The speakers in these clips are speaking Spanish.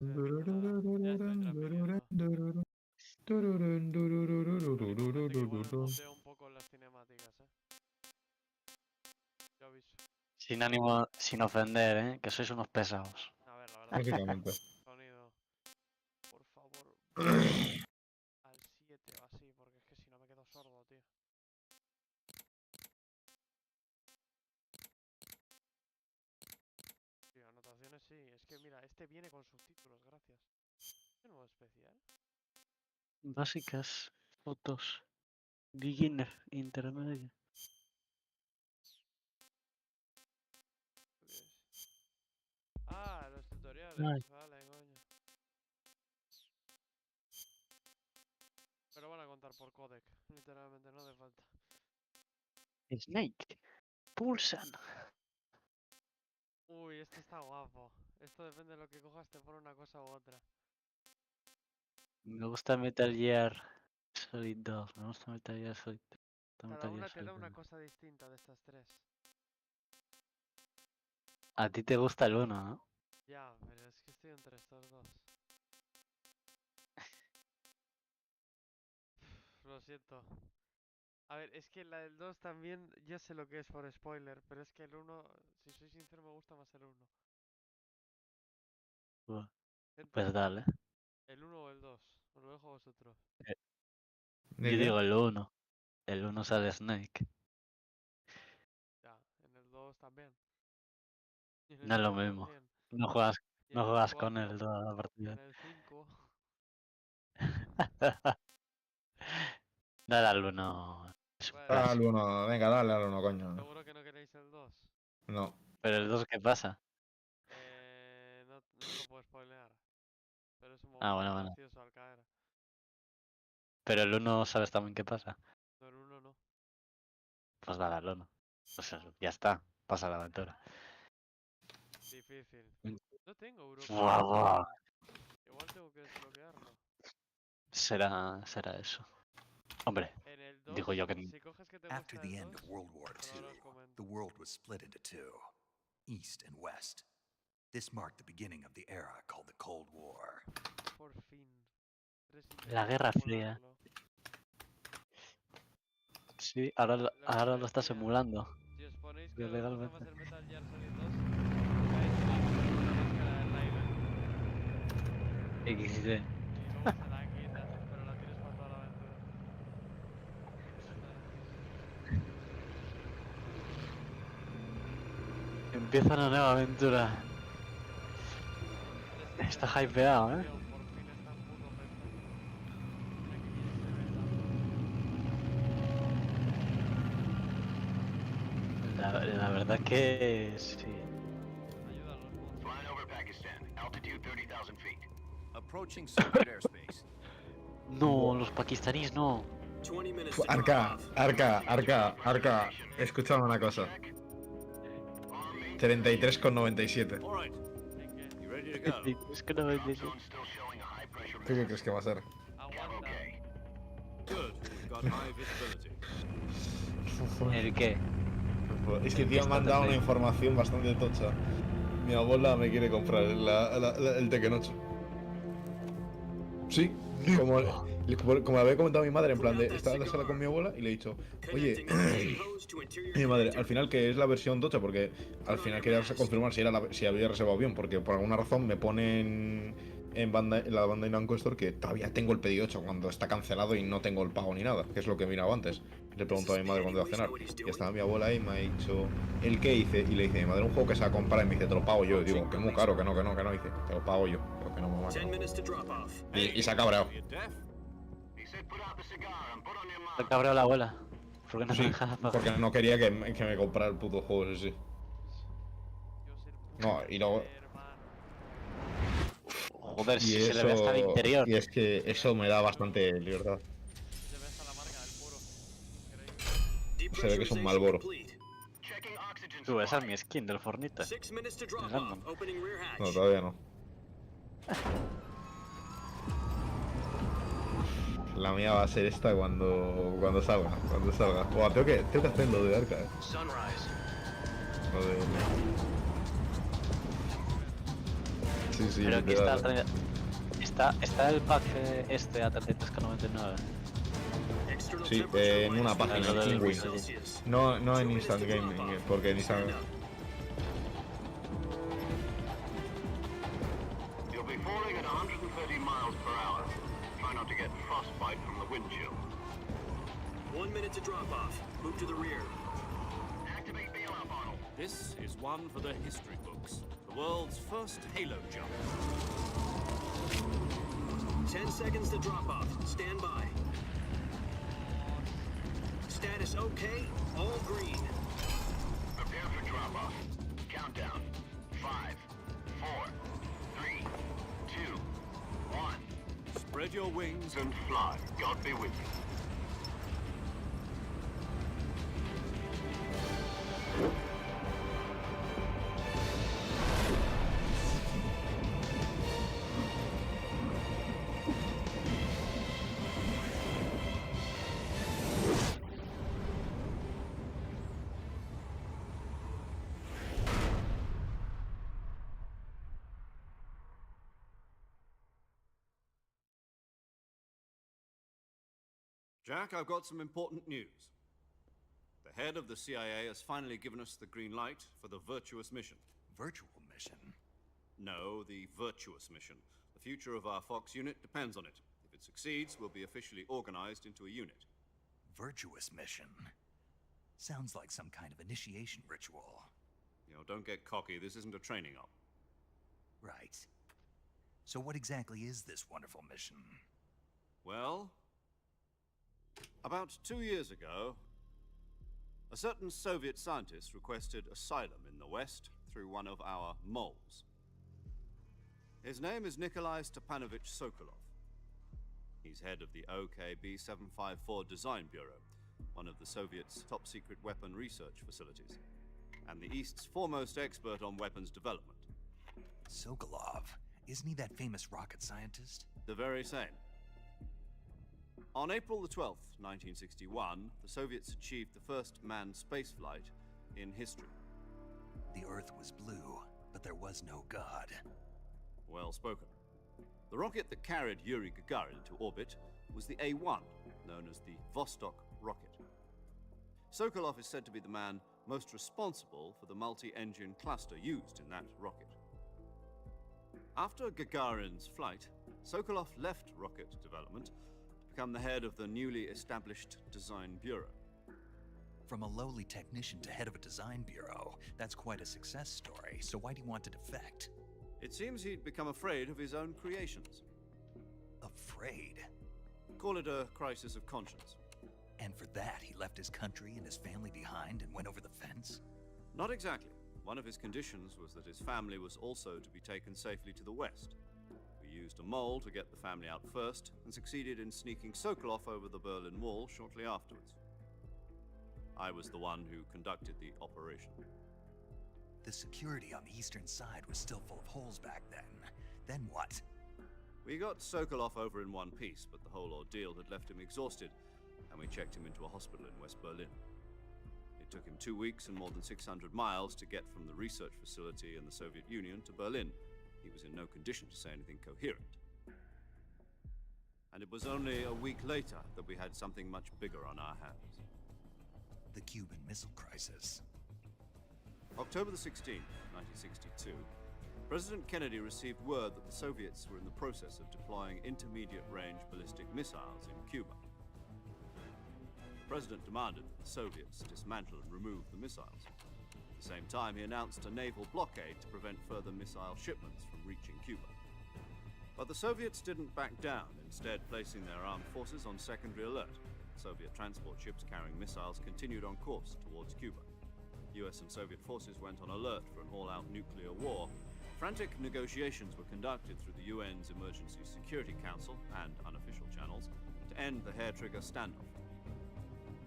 Ya estoy transmitiendo. Últimamente que igual muteo un poco las cinemáticas, Yo aviso. Sin ánimo, sin ofender, que sois unos pesados. A ver, la verdad es que Básicamente. sonido. Por favor, al 7 o así, porque es que si no me quedo sordo, tío. Tío, anotaciones sí. Es que mira, este viene con subtítulos, gracias. ¿Qué nuevo especial? Básicas, fotos, beginner, intermedio. ¿Qué es? Ah, los tutoriales. Ay. Vale, coño. Pero van a contar por codec. Literalmente, no hace falta. Snake, pulsan. Uy, este está guapo. Esto depende de lo que cojas, te pone una cosa u otra. Me gusta Metal Gear Solid 2, me gusta Metal Gear Solid 3. Cada una te da una cosa distinta de estas tres. A ti te gusta el 1, ¿no? Ya, pero es que estoy entre estos dos. Lo siento. A ver, es que la del 2 también, yo sé lo que es por spoiler, pero es que el 1, si soy sincero, me gusta más el 1. Buah, Gente, pues dale. ¿el 1 o el 2? Os lo dejo a vosotros. ¿De Yo qué? digo el 1. El 1 sale Snake. Ya, en el 2 también. Y en el No es lo 3 mismo. también. No juegas, Y en no el juegas con 4. él toda la Y partida. en el 5. Dale al 1. Es un Vale, Dale al clásico. 1, venga, dale al 1, coño. seguro que no queréis el 2. No. Pero el 2, ¿qué pasa? No te lo puedo spoilear. Pero es un Ah, momento bueno, muy bueno. gracioso al caer. Pero el 1 sabes también qué pasa. No, el 1 no. Pues dale al 1. Pues eso, ya está. Pasa la aventura. Difícil. No tengo European Buah, buah. Sailing. Igual tengo que desbloquearlo. Será eso. Hombre, En el digo 2, yo que si coges que te After gusta el the end 2, of World War pero II, ahora os comento. the world was split into two, East and West. This marked the beginning of the era called the Cold War. Por fin. la Guerra Fría. Sí, ahora, Lo que ahora os lo estás decía, emulando. si os ponéis que os gusta Legalmente. más el Metal Gear Solid 2, buscáis la máscara del Raiden. XD. Y luego se la quitas, pero la tienes para toda la aventura. Empieza una nueva aventura. Está hypeado, Por fin está en puto PC. Mira que bien se ve también. La verdad que sí. Ayuda a los mods. Flying over Pakistan, altitude 30,000 feet. Approaching Soviet airspace. No, los pakistaníes no. 20 minutes to drop Arca, off. Arca. Escúchame una cosa. 33,97. All right, ¿En qué? you ready to go? Es que no me Drop zone still showing a high pressure ¿Tú qué crees que va a ser? Aguanta. Okay. Good. We've got high visibility. ¿El qué? Es que tío, me han dado una información bastante tocha. Mi abuela me quiere comprar el Tekken 8. Sí, como había comentado mi madre, en plan de estaba en la sala con mi abuela y le he dicho, oye, mi madre, al final que es la versión tocha, porque al final quería confirmar si había reservado bien, porque por alguna razón me ponen en la Bandai Namco Store que todavía tengo el pedido 8 cuando está cancelado y no tengo el pago ni nada, que es lo que he mirado antes. Le pregunto a mi madre cuándo iba a cenar y estaba mi abuela ahí y me ha dicho, ¿el qué hice? Y le dice, mi madre, un juego que se va a comprar y me dice, te lo pago yo. Y digo, que es muy caro, que no, dice, te lo pago yo. Pero que no, mamá. 10 minutes to drop off. Y se ha cabreado. Are you deaf? He said put out the cigar and put on your Se mask. cabreó la abuela. ¿Por qué no Sí, me dejas apagar? porque no quería que me comprara el puto juego ese, sí. Yo ser No, y luego... hermano. Joder, si se le ve hasta el interior. Y es que eso me da bastante libertad. Se ve hasta la marca del puro. Increíble. Se ve que es un Malboro. Checking oxygen Tú, esa es supply. mi skin del Fornite. 6 minutes to drop Random. off. Opening rear hatch. No, todavía no. La mía va a ser esta cuando salga. Buah, tengo que hacer lo de Arca, Sunrise. Lo de... Sí, sí, Pero aquí está, literal. está el pack este a 399. External Sí, temperature en una minus página, 50 en degrees Win. Celsius. No, no 2 en minutes Instant to drop Gaming, off. porque en Instant... Stand up. You'll be falling at 130 miles per hour. Try not to get frostbite from the wind chill. 1 minute to drop off. Move to the rear. Activate bailout model. This is one for the history books. The world's first halo jump. 10 seconds to drop off. Stand by. Status okay. All green. Prepare for drop-off. Countdown. 5, 4, 3, 2, 1. Spread your wings And fly. God be with you. Jack, I've got some important news. The head of the CIA has finally given us the green light for the virtuous mission. Virtual mission. No, the virtuous mission. The future of our Fox unit depends on it. If it succeeds, we'll be officially organized into a unit. Virtuous mission. Sounds like some kind of initiation ritual. You know, don't get cocky. This isn't a training op. Right. So what exactly is this wonderful mission? Well, about 2 years ago, a certain Soviet scientist requested asylum in the West through one of our moles. His name is Nikolai Stepanovich Sokolov. He's head of the OKB-754 Design Bureau, one of the Soviets' top-secret weapon research facilities, and the East's foremost expert on weapons development. Sokolov. Isn't he that famous rocket scientist? The very same. On April the 12th, 1961, the Soviets achieved the first manned spaceflight in history. The Earth was blue, but there was no God. Well spoken. The rocket that carried Yuri Gagarin to orbit was the A-1, known as the Vostok rocket. Sokolov is said to be the man most responsible for the multi-engine cluster used in that rocket. After Gagarin's flight, Sokolov left rocket development to become the head of the newly established Design Bureau. From a lowly technician to head of a design bureau, that's quite a success story, so why do you want to defect? It seems he'd become afraid of his own creations. Afraid? Call it a crisis of conscience. And for that, he left his country and his family behind and went over the fence? Not exactly. One of his conditions was that his family was also to be taken safely to the west. We used a mole to get the family out first, and succeeded in sneaking Sokolov over the Berlin Wall shortly afterwards. I was the one who conducted the operation. The security on the eastern side was still full of holes back then. Then what? We got Sokolov over in one piece, but the whole ordeal had left him exhausted, and we checked him into a hospital in West Berlin. It took him 2 weeks and more than 600 miles to get from the research facility in the Soviet Union to Berlin. He was in no condition to say anything coherent. And it was only a week later that we had something much bigger on our hands. The Cuban Missile Crisis. October the 16th, 1962, President Kennedy received word that the Soviets were in the process of deploying intermediate-range ballistic missiles in Cuba. The President demanded that the Soviets dismantle and remove the missiles. At the same time, he announced a naval blockade to prevent further missile shipments from reaching Cuba. But the Soviets didn't back down, instead placing their armed forces on secondary alert. Soviet transport ships carrying missiles continued on course towards Cuba. US and Soviet forces went on alert for an all-out nuclear war. Frantic negotiations were conducted through the UN's Emergency Security Council and unofficial channels to end the hair-trigger standoff.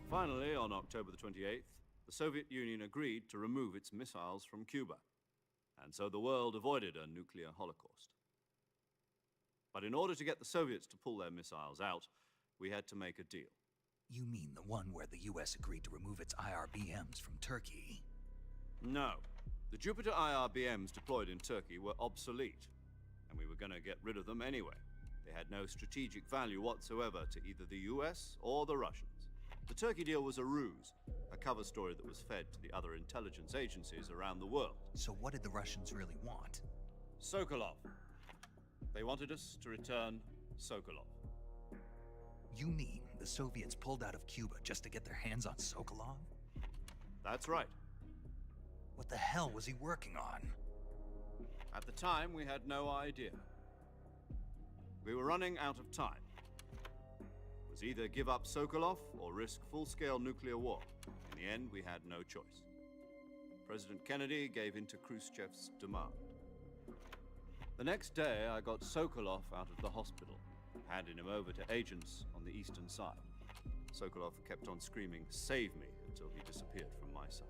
Finally, on October the 28th, the Soviet Union agreed to remove its missiles from Cuba, and so the world avoided a nuclear holocaust. But in order to get the Soviets to pull their missiles out, we had to make a deal. You mean the one where the US agreed to remove its IRBMs from Turkey? No. The Jupiter IRBMs deployed in Turkey were obsolete. and we were going to get rid of them anyway. They had no strategic value whatsoever to either the US or the Russians. The Turkey deal was a ruse, a cover story that was fed to the other intelligence agencies around the world. So what did the Russians really want? Sokolov. They wanted us to return Sokolov. You mean the Soviets pulled out of Cuba just to get their hands on Sokolov? That's right. What the hell was he working on? At the time, we had no idea. We were running out of time. It was either give up Sokolov or risk full-scale nuclear war. In the end, we had no choice. President Kennedy gave in to Khrushchev's demand. The next day, I got Sokolov out of the hospital, handing him over to agents on the eastern side. Sokolov kept on screaming, "Save me," until he disappeared from my sight.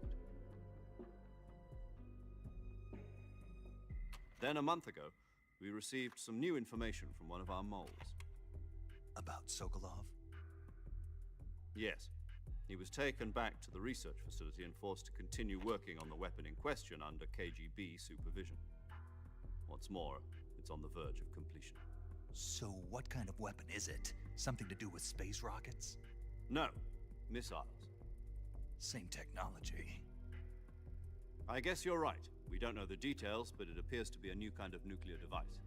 Then a month ago, we received some new information from one of our moles. About Sokolov? Yes. He was taken back to the research facility and forced to continue working on the weapon in question under KGB supervision. What's more, it's on the verge of completion. So what kind of weapon is it? Something to do with space rockets? No, missiles. Same technology. I guess you're right. We don't know the details, but it appears to be a new kind of nuclear device.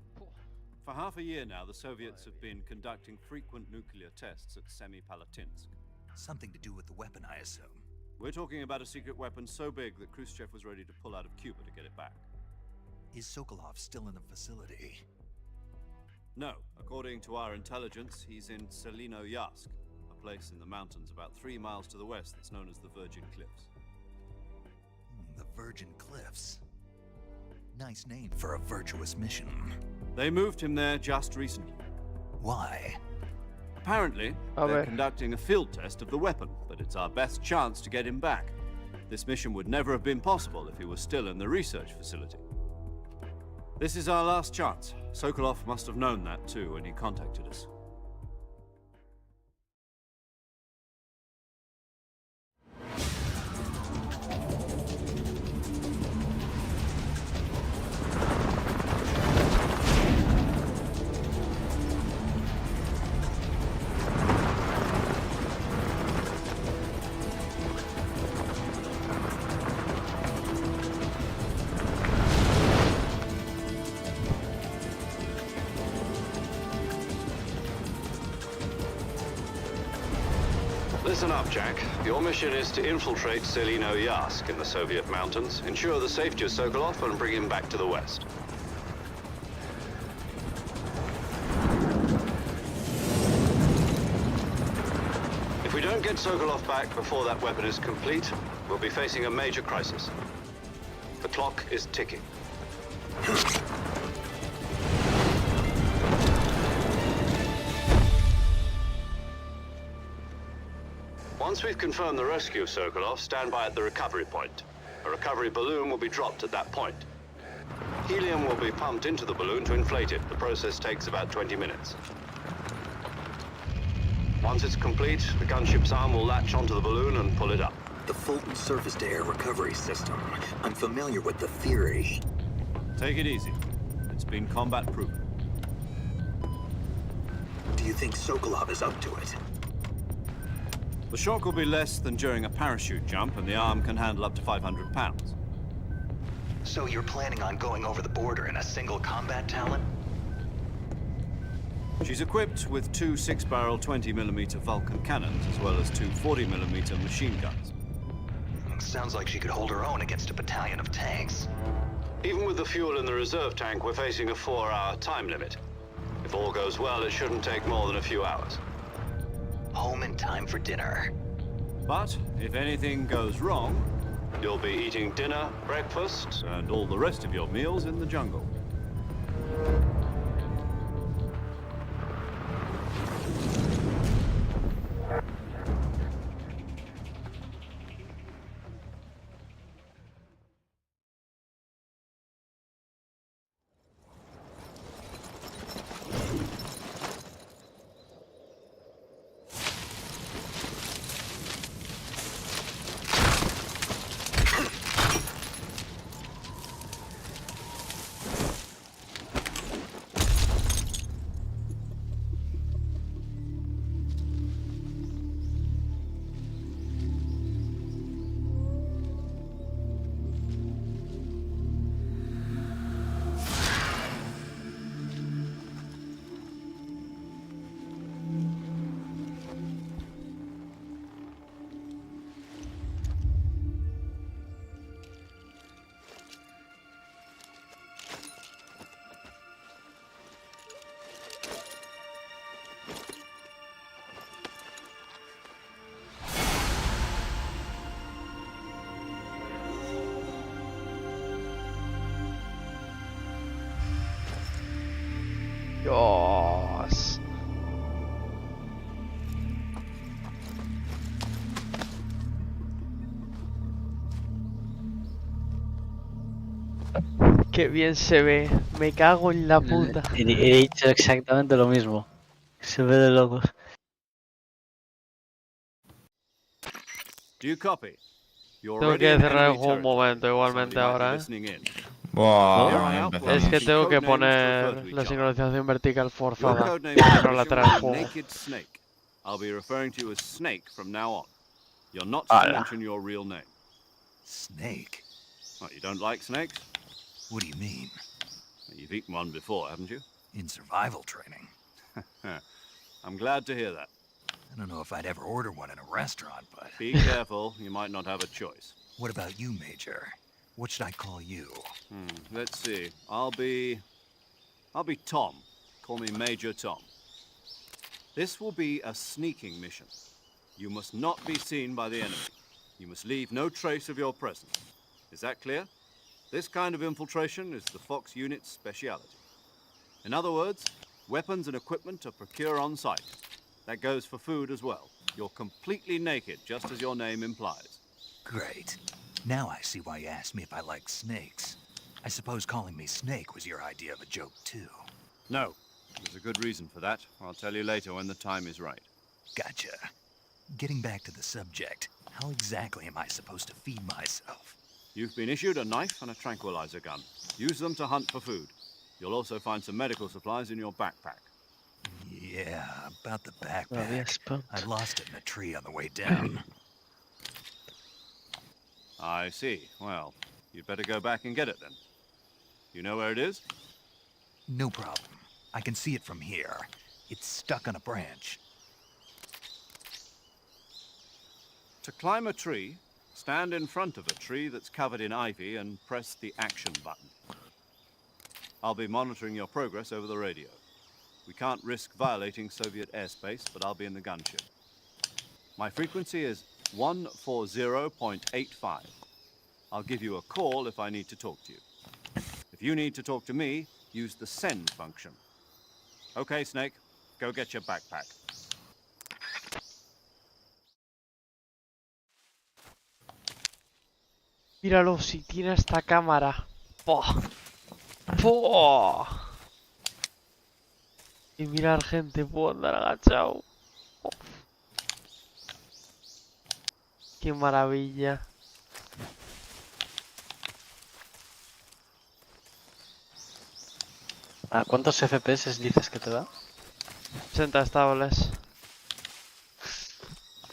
For half a year now, the Soviets have been conducting frequent nuclear tests at Semipalatinsk. Something to do with the weapon, I assume. We're talking about a secret weapon so big that Khrushchev was ready to pull out of Cuba to get it back. Is Sokolov still in the facility? No, according to our intelligence, he's in Selinoyarsk, a place in the mountains about 3 miles to the west that's known as the Virgin Cliffs. The Virgin Cliffs. Nice name for a virtuous mission. They moved him there just recently. Why? Apparently, they're conducting a field test of the weapon, but it's our best chance to get him back. This mission would never have been possible if he was still in the research facility. This is our last chance. Sokolov must have known that too when he contacted us. Listen up, Jack. Your mission is to infiltrate Selinoyarsk in the Soviet mountains, ensure the safety of Sokolov, and bring him back to the west. If we don't get Sokolov back before that weapon is complete, we'll be facing a major crisis. The clock is ticking. Once we've confirmed the rescue of Sokolov, stand by at the recovery point. A recovery balloon will be dropped at that point. Helium will be pumped into the balloon to inflate it. The process takes about 20 minutes. Once it's complete, the gunship's arm will latch onto the balloon and pull it up. The Fulton surface-to-air recovery system. I'm familiar with the theory. Take it easy. It's been combat-proven. Do you think Sokolov is up to it? The shock will be less than during a parachute jump, and the arm can handle up to 500 pounds. So you're planning on going over the border in a single combat talent? She's equipped with 2 6-barrel 20mm Vulcan cannons, as well as 2 40mm machine guns. Sounds like she could hold her own against a battalion of tanks. Even with the fuel in the reserve tank, we're facing a 4-hour time limit. If all goes well, it shouldn't take more than a few hours. Home in time for dinner. But if anything goes wrong, you'll be eating dinner, breakfast, and all the rest of your meals in the jungle. Dios. Qué bien se ve. Me cago en la puta. He dicho exactamente lo mismo. Se ve de locos. Do you copy? You're Tengo already que in cerrar el enemy juego un territory. momento igualmente Somebody might be ahora, listening in. Buah, Here I empezamos. Es que outline tengo que code names to refer poner to each la other. sincronización vertical Your forzada code name para for no this mission latrar el will be juego. Naked Snake. I'll be referring to you as Snake from now on. You're not to Hala. mention your real name. Snake? What, you don't like snakes? What do you mean? You've eaten one before, haven't you? In survival training? I'm glad to hear that. I don't know if I'd ever order one in a restaurant, but... Be careful, you might not have a choice. What about you, Major? What should I call you? Let's see. I'll be Tom. Call me Major Tom. This will be a sneaking mission. You must not be seen by the enemy. You must leave no trace of your presence. Is that clear? This kind of infiltration is the Fox unit's speciality. In other words, weapons and equipment are procured on site. That goes for food as well. You're completely naked, just as your name implies. Great. Now I see why you asked me if I like snakes. I suppose calling me Snake was your idea of a joke, too. No, there's a good reason for that. I'll tell you later when the time is right. Gotcha. Getting back to the subject, how exactly am I supposed to feed myself? You've been issued a knife and a tranquilizer gun. Use them to hunt for food. You'll also find some medical supplies in your backpack. Yeah, about the Todavía backpack. spot. I lost it in a tree on the way down. I see. Well, you'd better go back and get it then. You know where it is? No problem. I can see it from here. It's stuck on a branch. To climb a tree, stand in front of a tree that's covered in ivy and press the action button. I'll be monitoring your progress over the radio. We can't risk violating Soviet airspace, but I'll be in the gunship. My frequency is 140.85. I'll give you a call if I need to talk to you. If you need to talk to me, use the send function. Okay, Snake, go get your backpack. Míralo, si tiene esta cámara. ¡Poh! ¡Poh! Y mirar gente, puedo andar agachado. ¡Oh! ¡Qué maravilla! ¿A cuántos FPS dices que te da? 80 estables.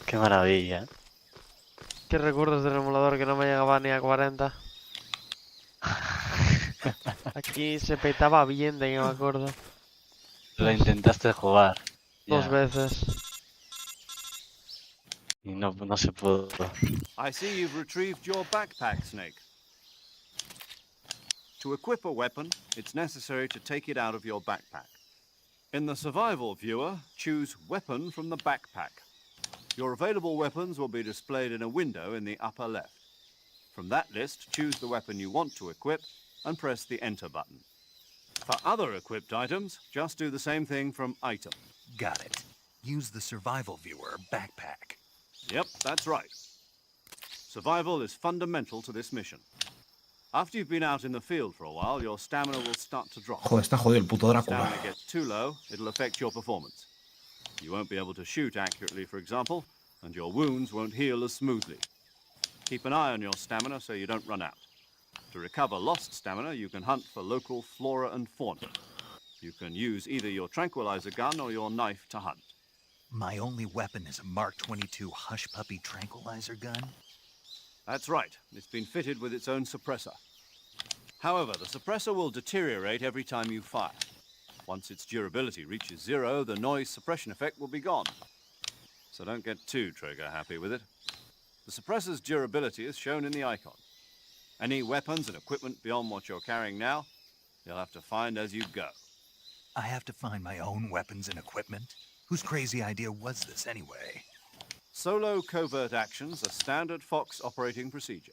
Qué maravilla. Qué recuerdos del emulador que no me llegaba ni a 40. Aquí se petaba bien, de que me acuerdo. Lo intentaste jugar. Dos Ya, veces. y no se pudo. I see you've retrieved your backpack, Snake. To equip a weapon, it's necessary to take it out of your backpack. In the survival viewer, choose Weapon from the backpack. Your available weapons will be displayed in a window in the upper left. From that list, choose the weapon you want to equip and press the Enter button. For other equipped items, just do the same thing from Item. Got it. Use the survival viewer backpack. Yep, that's right. Survival is fundamental to this mission. After you've been out in the field for a while, your stamina will start to drop. Joder, está jodido el puto If Drácula. stamina gets too low, it'll affect your performance. You won't be able to shoot accurately, for example, and your wounds won't heal as smoothly. Keep an eye on your stamina so you don't run out. To recover lost stamina, you can hunt for local flora and fauna. You can use either your tranquilizer gun or your knife to hunt. My only weapon is a Mark 22 Hush Puppy tranquilizer gun? That's right. It's been fitted with its own suppressor. However, the suppressor will deteriorate every time you fire. Once its durability reaches 0, the noise suppression effect will be gone. So don't get too trigger happy with it. The suppressor's durability is shown in the icon. Any weapons and equipment beyond what you're carrying now, you'll have to find as you go. I have to find my own weapons and equipment? Whose crazy idea was this anyway? Solo covert actions are standard Fox operating procedure.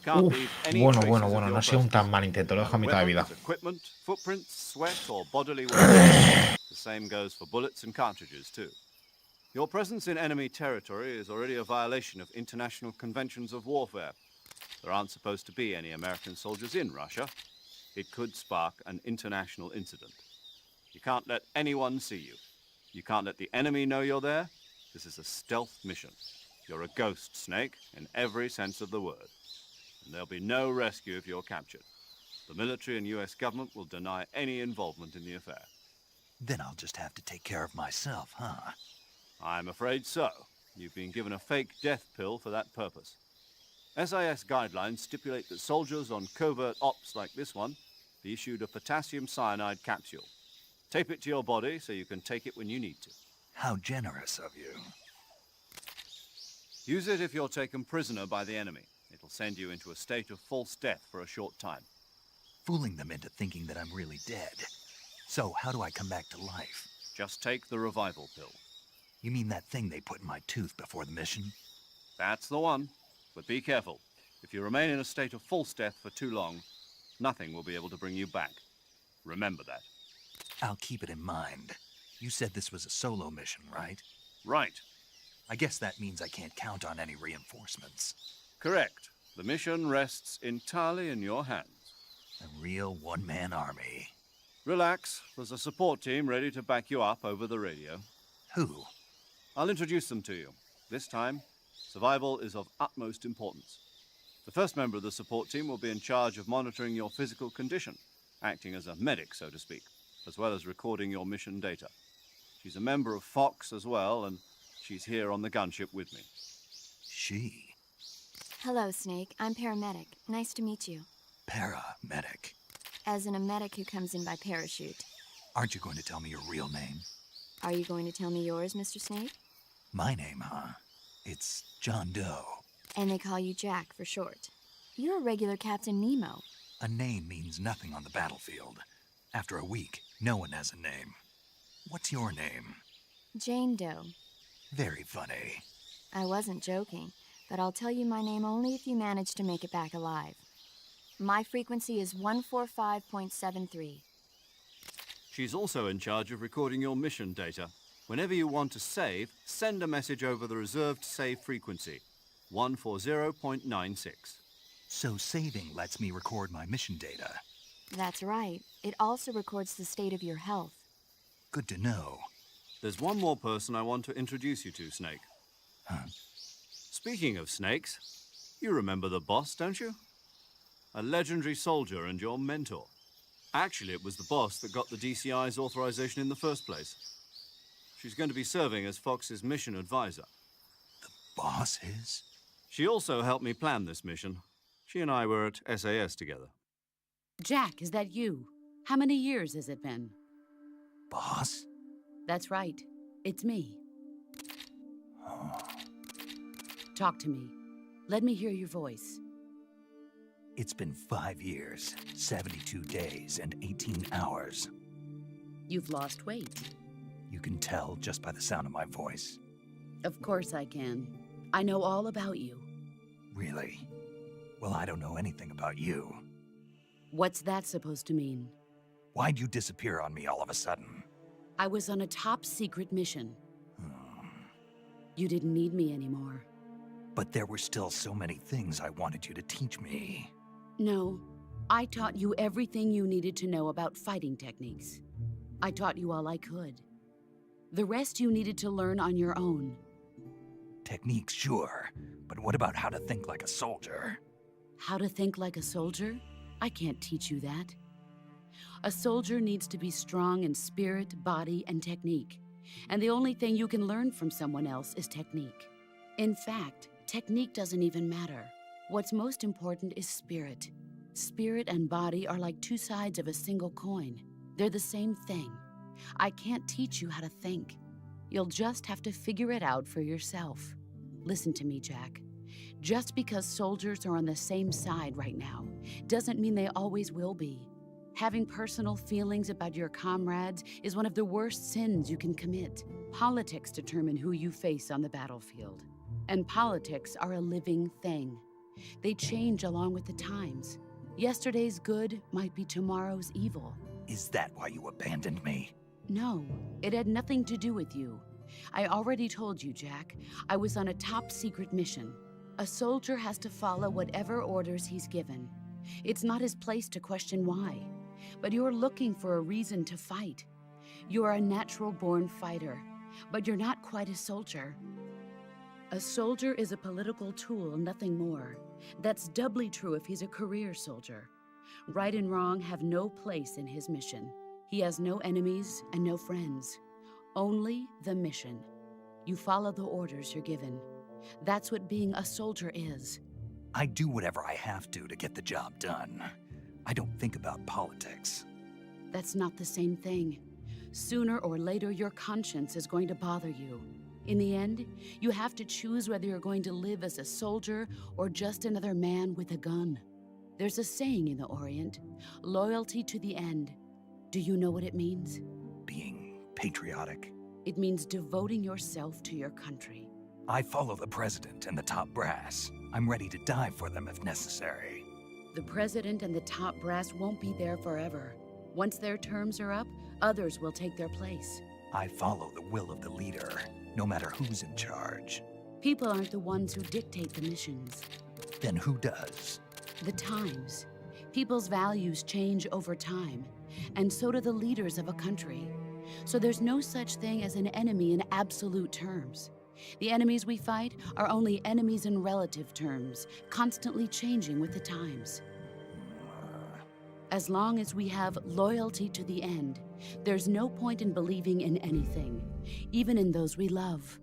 Can't Uf, leave any bueno, traces bueno, of bueno, your no ha sido un presence. tan mal intento, lo dejo a mitad de vida. Weapons, equipment, footprints, sweat, or bodily waste. The same goes for bullets and cartridges, too. Your presence in enemy territory is already a violation of international conventions of warfare. There aren't supposed to be any American soldiers in Russia. It could spark an international incident. You can't let anyone see you. You can't let the enemy know you're there. This is a stealth mission. You're a ghost, Snake, in every sense of the word. And there'll be no rescue if you're captured. The military and US government will deny any involvement in the affair. Then I'll just have to take care of myself, huh? I'm afraid so. You've been given a fake death pill for that purpose. SIS guidelines stipulate that soldiers on covert ops like this one be issued a potassium cyanide capsule. Tape it to your body so you can take it when you need to. How generous of you. Use it if you're taken prisoner by the enemy. It'll send you into a state of false death for a short time. Fooling them into thinking that I'm really dead. So, how do I come back to life? Just take the revival pill. You mean that thing they put in my tooth before the mission? That's the one. But be careful. If you remain in a state of false death for too long, nothing will be able to bring you back. Remember that. I'll keep it in mind. You said this was a solo mission, right? Right. I guess that means I can't count on any reinforcements. Correct. The mission rests entirely in your hands. A real one-man army. Relax. There's a support team ready to back you up over the radio. Who? I'll introduce them to you. This time, survival is of utmost importance. The first member of the support team will be in charge of monitoring your physical condition, acting as a medic, so to speak, as well as recording your mission data. She's a member of Fox as well, and she's here on the gunship with me. She. Hello, Snake. I'm paramedic. Nice to meet you. Paramedic. As in a medic who comes in by parachute. Aren't you going to tell me your real name? Are you going to tell me yours, Mr. Snake? My name, huh? It's John Doe. And they call you Jack for short. You're a regular Captain Nemo. A name means nothing on the battlefield. After a week, no one has a name. What's your name? Jane Doe. Very funny. I wasn't joking, but I'll tell you my name only if you manage to make it back alive. My frequency is 145.73. She's also in charge of recording your mission data. Whenever you want to save, send a message over the reserved save frequency, 140.96. So saving lets me record my mission data. That's right. It also records the state of your health. Good to know. There's one more person I want to introduce you to, Snake. Huh? Speaking of snakes, you remember the boss, don't you? A legendary soldier and your mentor. Actually, it was the boss that got the DCI's authorization in the first place. She's going to be serving as Fox's mission advisor. The boss is? She also helped me plan this mission. She and I were at SAS together. Jack, is that you? How many years has it been? Boss? That's right. It's me. Oh. Talk to me. Let me hear your voice. It's been 5 years, 72 days, and 18 hours. You've lost weight. You can tell just by the sound of my voice. Of course I can. I know all about you. Really? Well, I don't know anything about you. What's that supposed to mean? Why'd you disappear on me all of a sudden? I was on a top-secret mission. Hmm. You didn't need me anymore. But there were still so many things I wanted you to teach me. No, I taught you everything you needed to know about fighting techniques. I taught you all I could. The rest you needed to learn on your own. Techniques, sure. But what about how to think like a soldier? How to think like a soldier? I can't teach you that. A soldier needs to be strong in spirit, body, and technique. And the only thing you can learn from someone else is technique. In fact, technique doesn't even matter. What's most important is spirit. Spirit and body are like two sides of a single coin. They're the same thing. I can't teach you how to think. You'll just have to figure it out for yourself. Listen to me, Jack. Just because soldiers are on the same side right now doesn't mean they always will be. Having personal feelings about your comrades is one of the worst sins you can commit. Politics determine who you face on the battlefield. And politics are a living thing. They change along with the times. Yesterday's good might be tomorrow's evil. Is that why you abandoned me? No, it had nothing to do with you. I already told you, Jack. I was on a top-secret mission. A soldier has to follow whatever orders he's given. It's not his place to question why. But you're looking for a reason to fight. You're a natural-born fighter, but you're not quite a soldier. A soldier is a political tool, nothing more. That's doubly true if he's a career soldier. Right and wrong have no place in his mission. He has no enemies and no friends. Only the mission. You follow the orders you're given. That's what being a soldier is. I do whatever I have to get the job done. I don't think about politics. That's not the same thing. Sooner or later, your conscience is going to bother you. In the end, you have to choose whether you're going to live as a soldier or just another man with a gun. There's a saying in the Orient, loyalty to the end. Do you know what it means? Being patriotic. It means devoting yourself to your country. I follow the president and the top brass. I'm ready to die for them if necessary. The president and the top brass won't be there forever. Once their terms are up, others will take their place. I follow the will of the leader, no matter who's in charge. People aren't the ones who dictate the missions. Then who does? The times. People's values change over time, and so do the leaders of a country. So there's no such thing as an enemy in absolute terms. The enemies we fight are only enemies in relative terms, constantly changing with the times. As long as we have loyalty to the end, there's no point in believing in anything, even in those we love.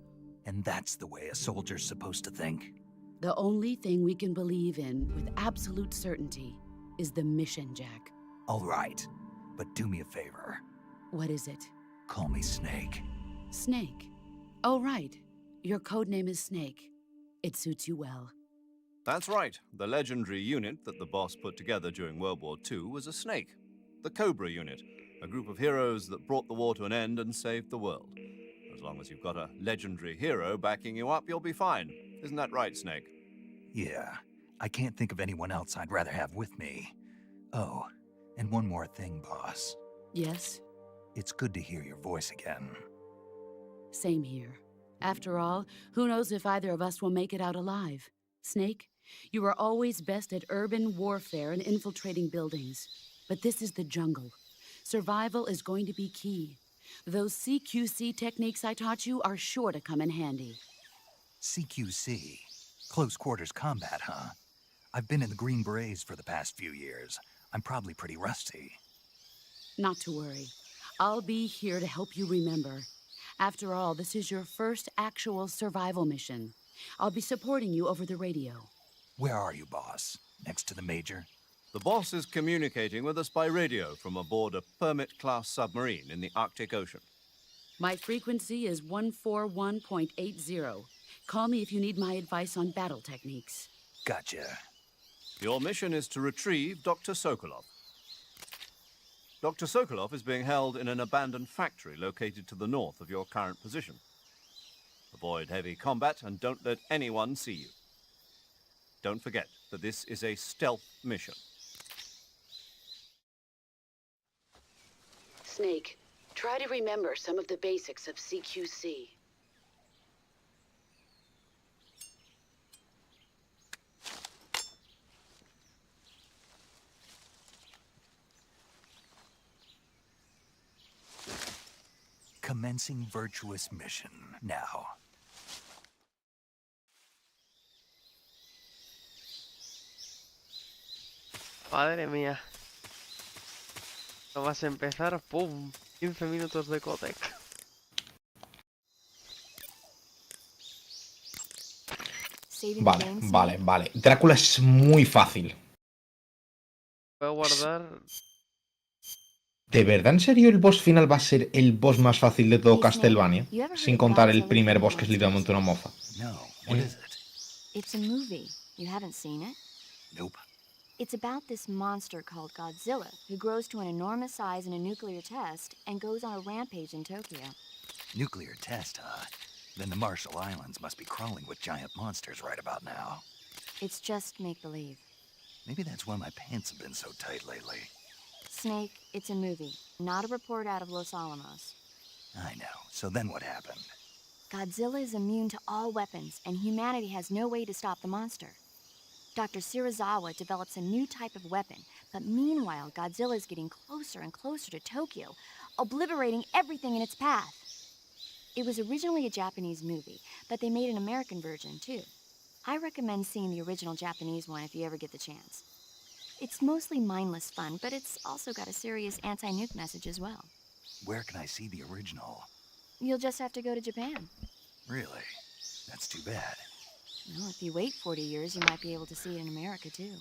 And that's the way a soldier's supposed to think? The only thing we can believe in with absolute certainty is the mission, Jack. All right, but do me a favor. What is it? Call me Snake. Snake? Oh, right. Your codename is Snake. It suits you well. That's right. The legendary unit that the boss put together during World War II was a snake. The Cobra unit, a group of heroes that brought the war to an end and saved the world. As long as you've got a legendary hero backing you up, you'll be fine. Isn't that right, Snake? Yeah, I can't think of anyone else I'd rather have with me. Oh, and one more thing, boss. Yes? It's good to hear your voice again. Same here. After all, who knows if either of us will make it out alive? Snake, you are always best at urban warfare and infiltrating buildings. But this is the jungle. Survival is going to be key. Those CQC techniques I taught you are sure to come in handy. CQC? Close quarters combat, huh? I've been in the Green Berets for the past few years. I'm probably pretty rusty. Not to worry. I'll be here to help you remember. After all, this is your first actual survival mission. I'll be supporting you over the radio. Where are you, boss? Next to the Major? The boss is communicating with us by radio from aboard a Permit-class submarine in the Arctic Ocean. My frequency is 141.80. Call me if you need my advice on battle techniques. Gotcha. Your mission is to retrieve Dr. Sokolov. Dr. Sokolov is being held in an abandoned factory located to the north of your current position. Avoid heavy combat and don't let anyone see you. Don't forget that this is a stealth mission. Snake, try to remember some of the basics of CQC. Commencing virtuous mission now. Madre mía. No vas a empezar, ¡pum! 15 minutos de codec. Vale. Drácula es muy fácil. Voy a guardar... ¿De verdad en serio el boss final va a ser el boss más fácil de todo Castlevania? Sin contar el primer boss que es literalmente una mofa. No, what is it? It's a movie. You haven't seen it? Nope. It's about this monster called Godzilla, who grows to an enormous size in a nuclear test and goes on a rampage in Tokyo. Nuclear test, huh? Then the Marshall Islands must be crawling with giant monsters right about now. It's just make-believe. Maybe that's why my pants have been so tight lately. Snake, it's a movie, not a report out of Los Alamos. I know. So then what happened? Godzilla is immune to all weapons, and humanity has no way to stop the monster. Dr. Shirazawa develops a new type of weapon, but meanwhile, Godzilla is getting closer and closer to Tokyo, obliterating everything in its path. It was originally a Japanese movie, but they made an American version, too. I recommend seeing the original Japanese one if you ever get the chance. It's mostly mindless fun, but it's also got a serious anti-nuke message as well. Where can I see the original? You'll just have to go to Japan. Really? That's too bad. Well, if you wait 40 years, you might be able to see it in America, too.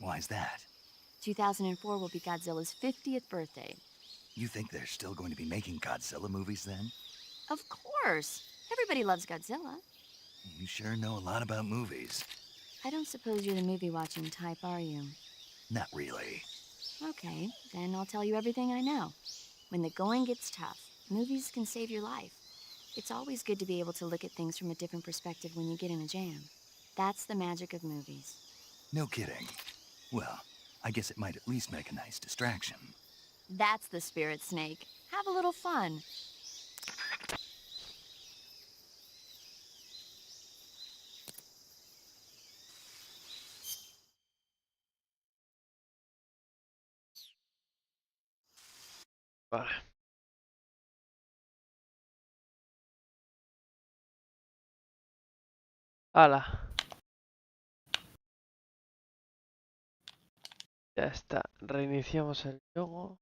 Why's that? 2004 will be Godzilla's 50th birthday. You think they're still going to be making Godzilla movies then? Of course. Everybody loves Godzilla. You sure know a lot about movies. I don't suppose you're the movie-watching type, are you? Not really. Okay, then I'll tell you everything I know. When the going gets tough, movies can save your life. It's always good to be able to look at things from a different perspective when you get in a jam. That's the magic of movies. No kidding. Well, I guess it might at least make a nice distraction. That's the spirit, Snake. Have a little fun. Vale. ¡Hala! Ya está. Reiniciamos el juego.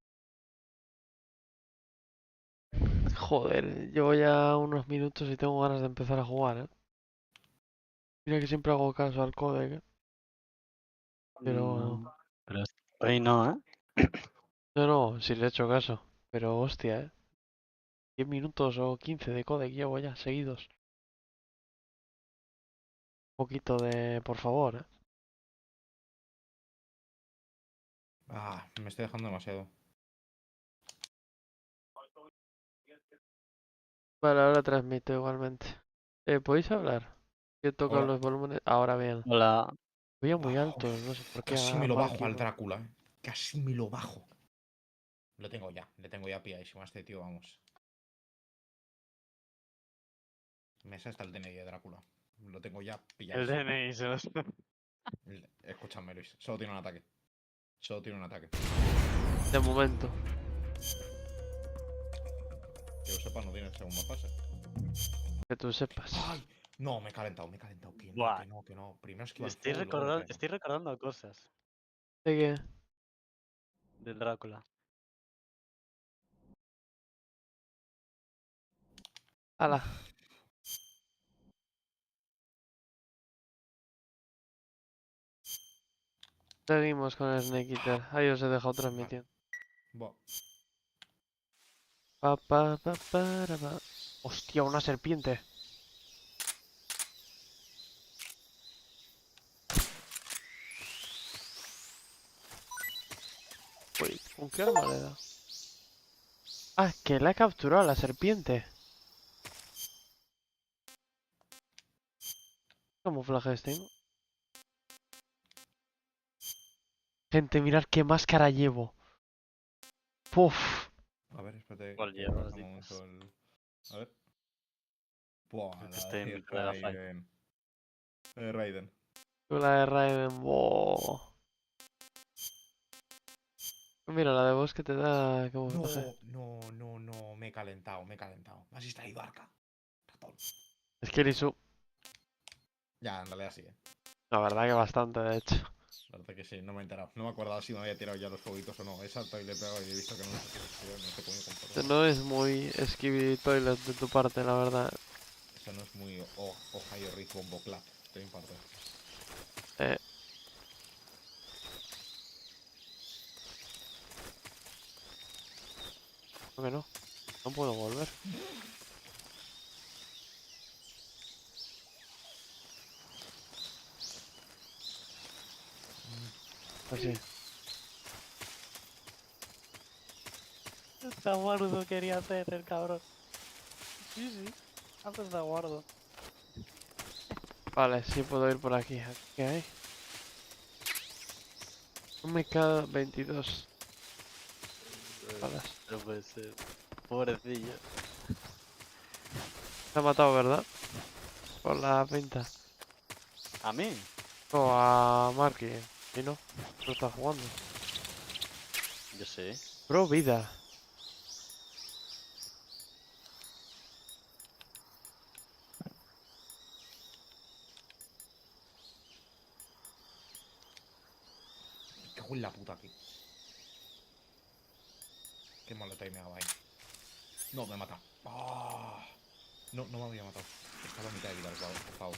Joder, llevo ya unos minutos y tengo ganas de empezar a jugar, ¿eh? Mira que siempre hago caso al codec, ¿eh? Pero... Pero hoy no, ¿eh? No, no, sí le he hecho caso. Pero hostia, ¿eh? 10 minutos o 15 de codec llevo ya, seguidos. Un poquito de... por favor, ¿eh? Ah, me estoy dejando demasiado. Vale, ahora transmito igualmente. ¿Podéis hablar? Yo toco Ahora. los volúmenes. Ahora bien. Hola. Voy a muy Ah, altos, no sé por qué. casi A me lo bajo al Marky. Drácula, ¿eh? Casi me lo bajo. Lo tengo ya pilladísimo a este tío, vamos. Mesa está el DNI de Drácula. Lo tengo ya El pilladísimo. DNI se los... Escúchame, Luis. Solo tiene un ataque. Solo tiene un ataque. De momento. Que yo sepa, no tiene segunda fase. Que tú sepas. ¡Ay! No, me he calentado. Que no, Buah. que no. Primero esquiva el Estoy fuego y luego recordando, me estoy recordando cosas ¿De qué? del Drácula. ¡Hala! Seguimos con el Snake Eater. Ahí os he dejado transmitiendo. Buah. Pa. Hostia, una serpiente. Uy, ¿con qué arma le da? Ah, que la he capturado la serpiente. Camuflaje tengo. Gente, mirad qué máscara llevo. Puf. A ver, espérate. ¿Cuál que llevas, baja un dices? momento el... A ver. Buah, Creo que la estoy en de mi Mega Fight. Raiden. Raiden. La de Raiden. Wow. Mira, la de vos que te da camuflaje. No. Me he calentado. Me has distraído, Arca. Ratón. Es que Lisu. Ya, en realidad sí, La verdad que bastante, de hecho. La verdad que sí, no me he enterado. No me acordaba si me había tirado ya los fueguitos o no. He saltado y le he pegado y he visto que no sé cómo comportar. No es muy Skibidi Toilet de tu parte, la verdad. Eso no es muy Ohio Rick Bombo Clap de mi parte. ¿Por qué no? No puedo volver. Así. Está guardo quería hacer el cabrón. Sí, haces de guardo. Vale, sí puedo ir por aquí. ¿Qué hay? No me queda 22 balas. No puede ser. Pobrecillo. Te ha matado, ¿verdad? Por la pinta. ¿A mí? No, a Marky. Y no, no está jugando. Yo sé. Bro, vida. Me cago en la puta aquí. Qué mal le timeaba ahí. No, me ha matado. ¡Ah! No, no me había matado. Estaba a mitad de vida, por favor.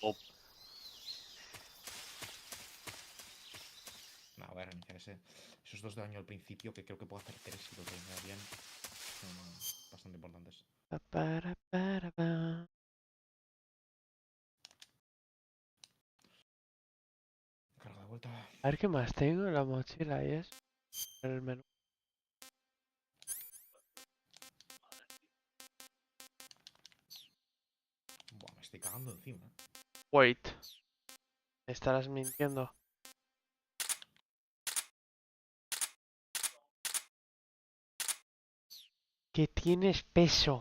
Oh. No, voy a reiniciar esos 2 de daño al principio, que creo que puedo hacer 3 si lo timea bien. Son bastante importantes. Carga de vuelta. A ver qué más tengo en la mochila y es en el menú. Buah, me estoy cagando encima. Wait. ¿Me estarás mintiendo? Que tienes peso.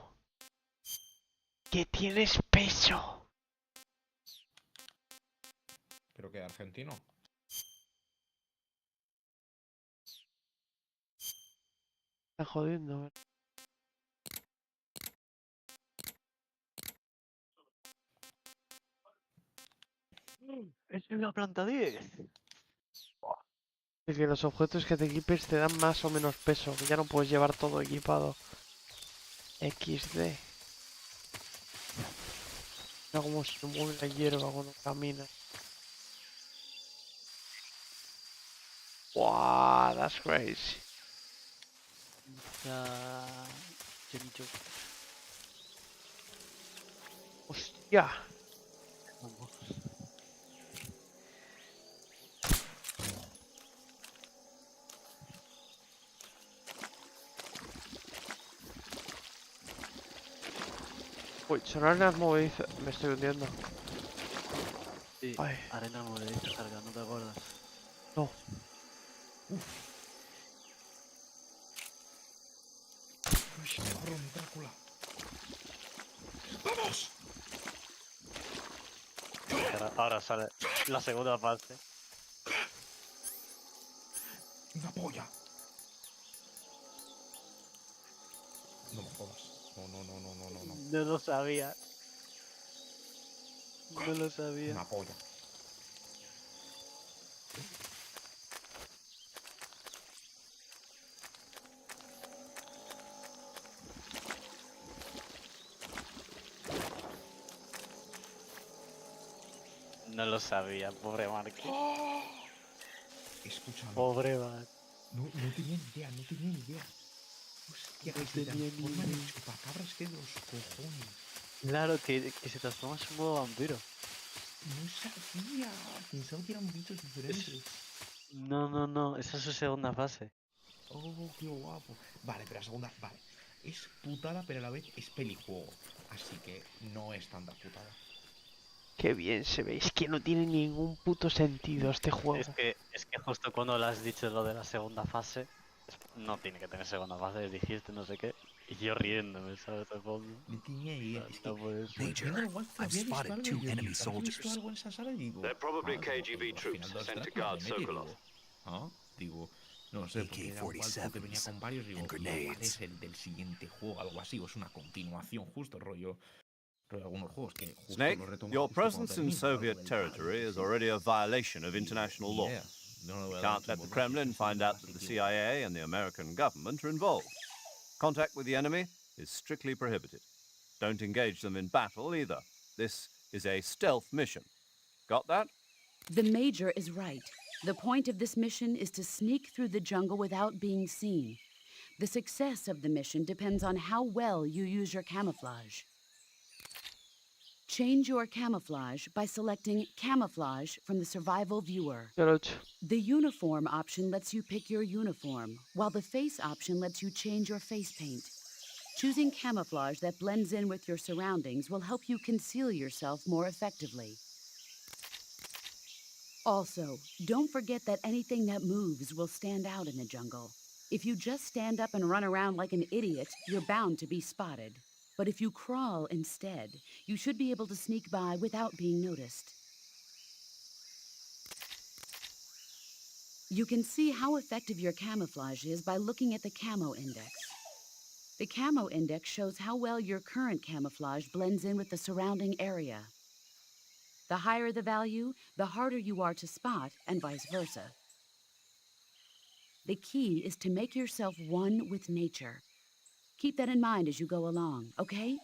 Que tienes peso. ¿Pero qué? ¿Argentino? Está jodiendo, ¿eh? Es una planta 10. Es que los objetos que te equipes te dan más o menos peso. Que ya no puedes llevar todo equipado. XD. Mira cómo se mueve la hierba cuando camina. Wow, that's crazy. Hostia. Uy, sonar las movedizas. Me estoy hundiendo. Sí, Ay. arena movediza, carga, ¿no te acuerdas? No. ¡Uy, cabrón, Drácula! ¡Vamos! Ahora sale la segunda fase. ¡Una polla! No me jodas. No, no, no, no, no, no, no. No lo sabía. No lo sabía. Una polla. No lo sabía, pobre Marky. ¡Oh! Escúchame. Pobre Marky. No tenía ni idea, no tenía ni idea. Hostia, No que se tenía ni transforma en idea. chupacabras que de los cojones. Claro, que se transforma en un nuevo vampiro. No sabía. Pensaba que eran bichos diferentes. No, esa es su segunda fase. Oh, qué guapo. Vale, pero la segunda, vale. Es putada, pero a la vez es pelijuego. Así que no es tanta putada. Qué bien se ve. Es que no tiene ningún puto sentido este juego. Es que justo cuando le has dicho lo de la segunda fase, no tiene que tener segunda fase, dijiste no sé qué, y yo riéndome, ¿sabes? De fondo. No tenía idea. Es que No puede ser. Major, viendo igual I've había visto spotted algo y 2 yo digo, enemy ¿habrás visto soldiers. algo en esa sala? Y digo, They're probably digo, KGB al troops final sent to Drácula guard remete, Sokolov. digo, ¿ah? Digo, no sé, porque era igual porque venía con varios, digo, and igual grenades. es el del siguiente juego, algo así, o es una continuación justo, rollo de algunos juegos que justo Snake, lo retoman your justo cuando presence in termina, algo Soviet del territory padre, is sí. already a violation of international Ni law. idea. No lo voy You a dar can't let mucha the Kremlin importancia, find out that the CIA and the American government are involved. Contact with the enemy is strictly prohibited. Don't engage them in battle either. This is a stealth mission. Got that? The Major is right. The point of this mission is to sneak through the jungle without being seen. The success of the mission depends on how well you use your camouflage. Change your camouflage by selecting Camouflage from the Survival Viewer. Yo lo he hecho. The Uniform option lets you pick your uniform, while the Face option lets you change your face paint. Choosing camouflage that blends in with your surroundings will help you conceal yourself more effectively. Also, don't forget that anything that moves will stand out in the jungle. If you just stand up and run around like an idiot, you're bound to be spotted. But if you crawl instead, you should be able to sneak by without being noticed. You can see how effective your camouflage is by looking at the camo index. The camo index shows how well your current camouflage blends in with the surrounding area. The higher the value, the harder you are to spot, and vice versa. The key is to make yourself one with nature. Keep that in mind as you go along, okay?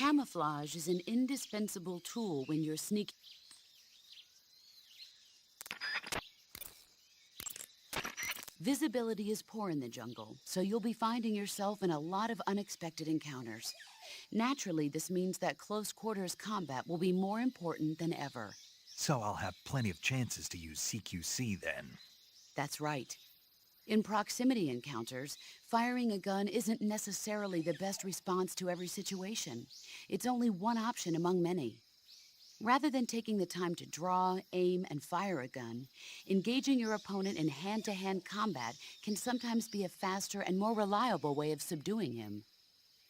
Camouflage is an indispensable tool when you're sneaking. Visibility is poor in the jungle, so you'll be finding yourself in a lot of unexpected encounters. Naturally, this means that close quarters combat will be more important than ever. So I'll have plenty of chances to use CQC then. That's right. In proximity encounters, firing a gun isn't necessarily the best response to every situation. It's only one option among many. Rather than taking the time to draw, aim, and fire a gun, engaging your opponent in hand-to-hand combat can sometimes be a faster and more reliable way of subduing him.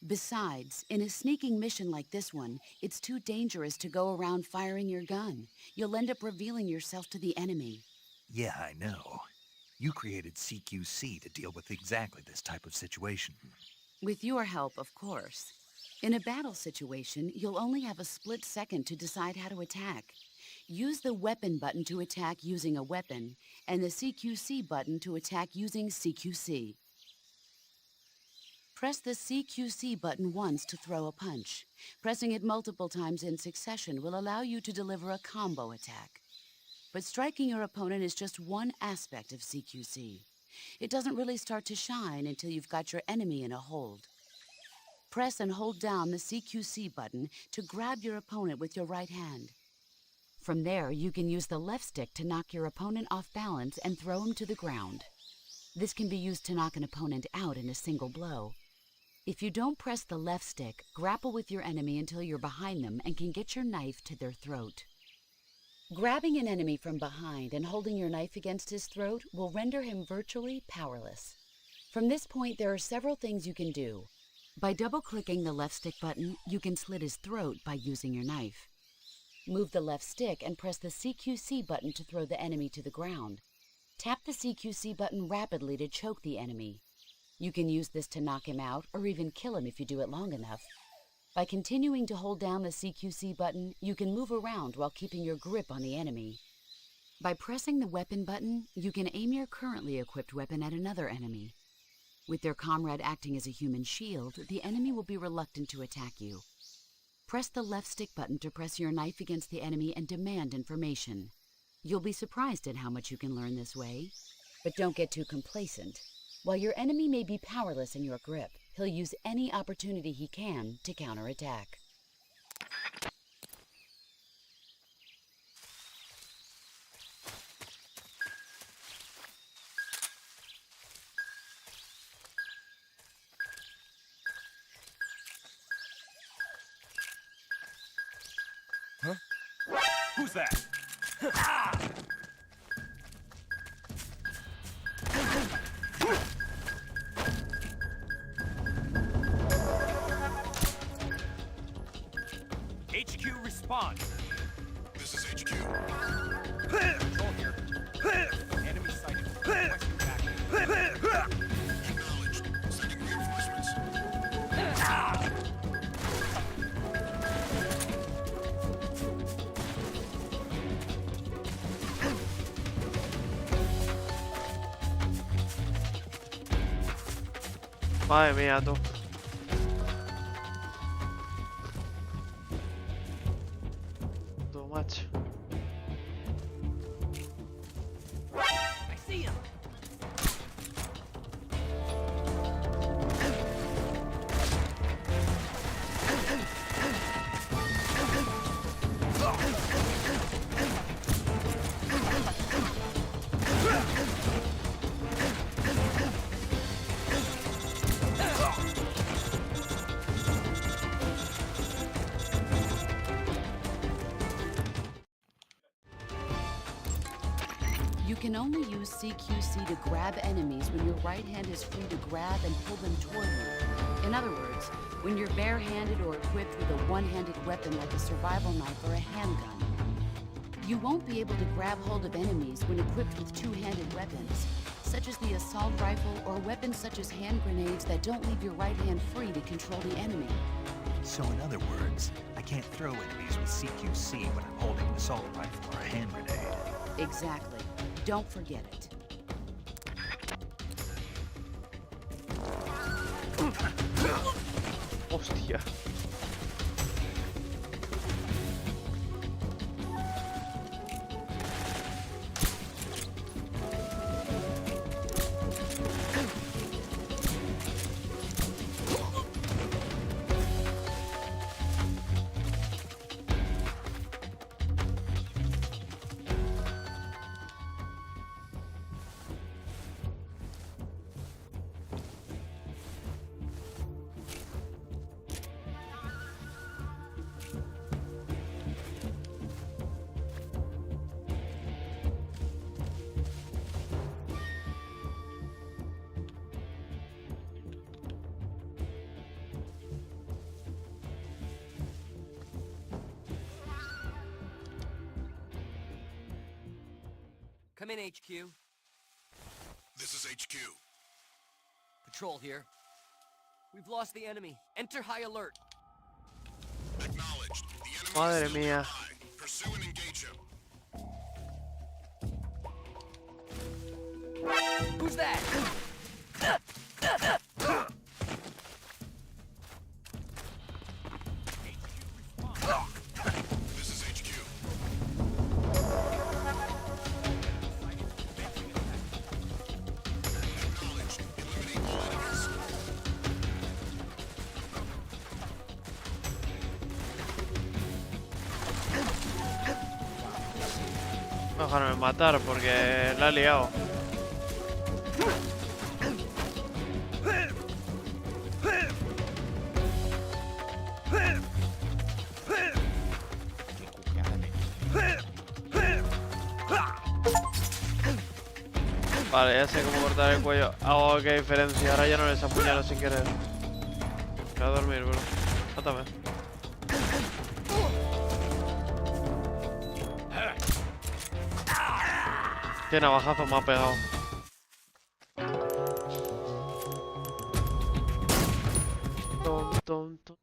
Besides, in a sneaking mission like this one, it's too dangerous to go around firing your gun. You'll end up revealing yourself to the enemy. Yeah, I know. You created CQC to deal with exactly this type of situation. With your help, of course. In a battle situation, you'll only have a split second to decide how to attack. Use the weapon button to attack using a weapon, and the CQC button to attack using CQC. Press the CQC button once to throw a punch. Pressing it multiple times in succession will allow you to deliver a combo attack. But striking your opponent is just one aspect of CQC. It doesn't really start to shine until you've got your enemy in a hold. Press and hold down the CQC button to grab your opponent with your right hand. From there, you can use the left stick to knock your opponent off balance and throw him to the ground. This can be used to knock an opponent out in a single blow. If you don't press the left stick, grapple with your enemy until you're behind them and can get your knife to their throat. Grabbing an enemy from behind and holding your knife against his throat will render him virtually powerless. From this point, there are several things you can do. By double-clicking the left stick button, you can slit his throat by using your knife. Move the left stick and press the CQC button to throw the enemy to the ground. Tap the CQC button rapidly to choke the enemy. You can use this to knock him out or even kill him if you do it long enough. By continuing to hold down the CQC button, you can move around while keeping your grip on the enemy. By pressing the weapon button, you can aim your currently equipped weapon at another enemy. With their comrade acting as a human shield, the enemy will be reluctant to attack you. Press the left stick button to press your knife against the enemy and demand information. You'll be surprised at how much you can learn this way. But don't get too complacent. While your enemy may be powerless in your grip, he'll use any opportunity he can to counterattack. Huh? Who's that? Ah! HQ respond. This is HQ. Control here. Enemy sighted. Requesting backup. Madre mía, tú. Tú, macho. I see him. You can only use CQC to grab enemies when your right hand is free to grab and pull them toward you. In other words, when you're barehanded or equipped with a one-handed weapon like a survival knife or a handgun. You won't be able to grab hold of enemies when equipped with two-handed weapons, such as the assault rifle or weapons such as hand grenades that don't leave your right hand free to control the enemy. So in other words, I can't throw enemies with CQC when I'm holding an assault rifle or a hand grenade. Exactly. Don't forget it. Hostia. Come in, HQ. This is HQ. Patrol here. We've lost the enemy. Enter high alert. Acknowledged. The enemy Madre is still mía. nearby. Pursue and engage him. Who's that? This is HQ. Acknowledged. Eliminate all enemies. Déjame matar porque la he liado. Vale, ya sé cómo cortar el cuello. Oh, qué diferencia. Ahora ya no les apuñalo sin querer. Voy a dormir, bro. Mátame. Qué navajazo me ha pegado. Tom, tom, tom.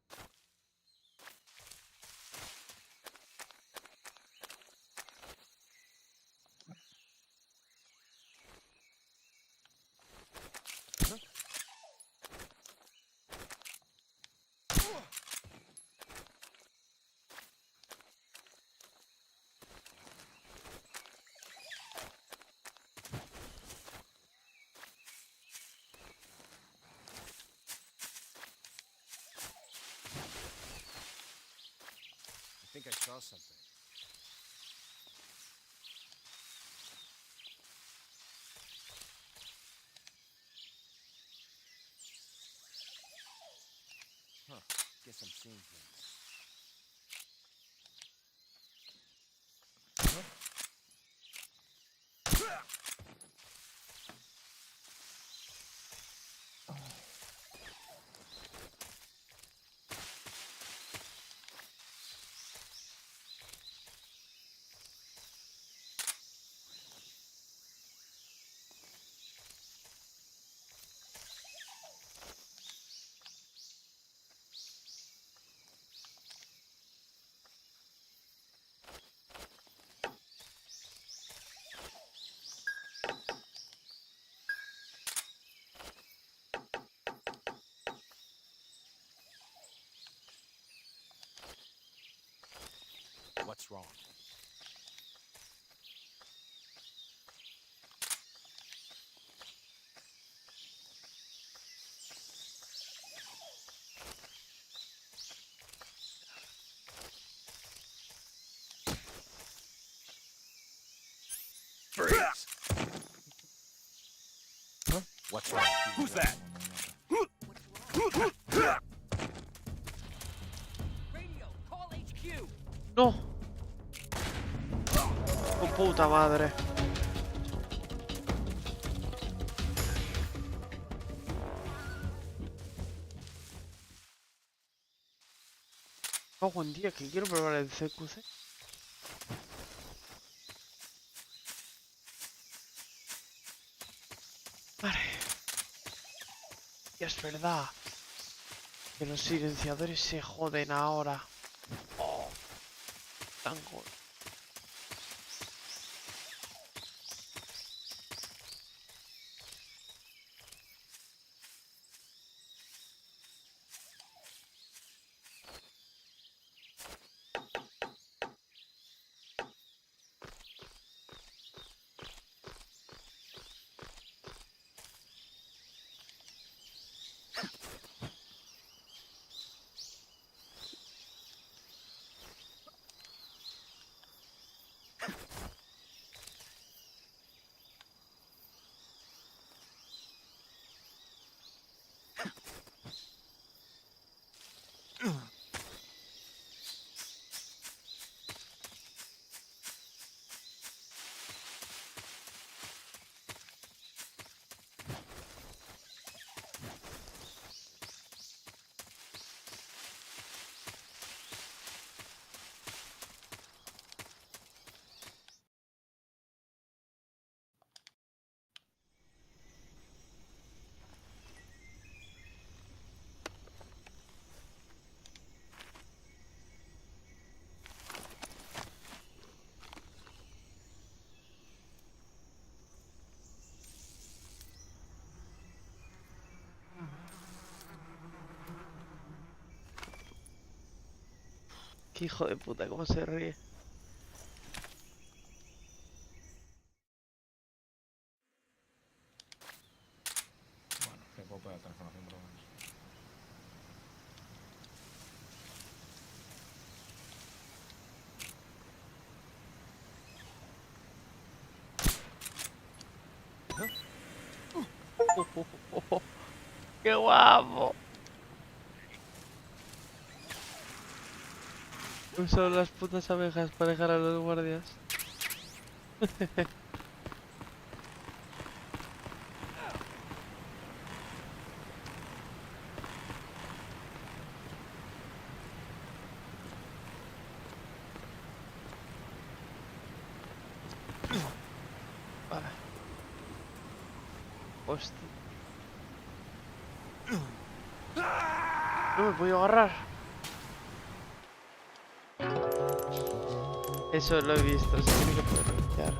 I think I saw something. Huh. Guess I'm seeing things. What's wrong? Freeze! Huh? What's wrong? Who's that? Radio, call HQ. ¡No! ¡Oh, puta madre! Oh, buen día, que quiero probar el CQC. Vale. Y es verdad que los silenciadores se joden ahora. Oh, tan jodido. Qué hijo de puta, cómo se ríe. Bueno, que puedo poner transformación por lo menos. ¡Qué guapo! Uso las putas abejas para dejar a los guardias. Vale. Hostia. No me puedo agarrar. Eso lo he visto, se tiene que poder limpiar.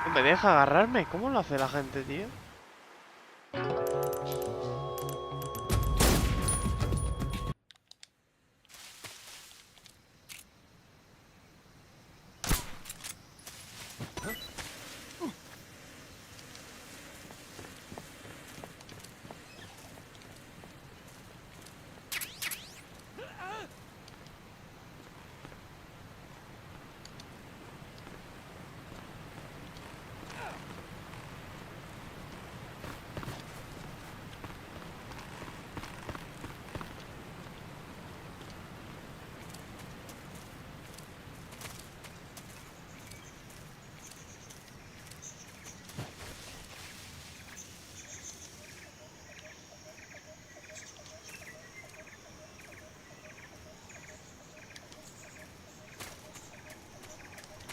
No me deja agarrarme. ¿Cómo lo hace la gente, tío?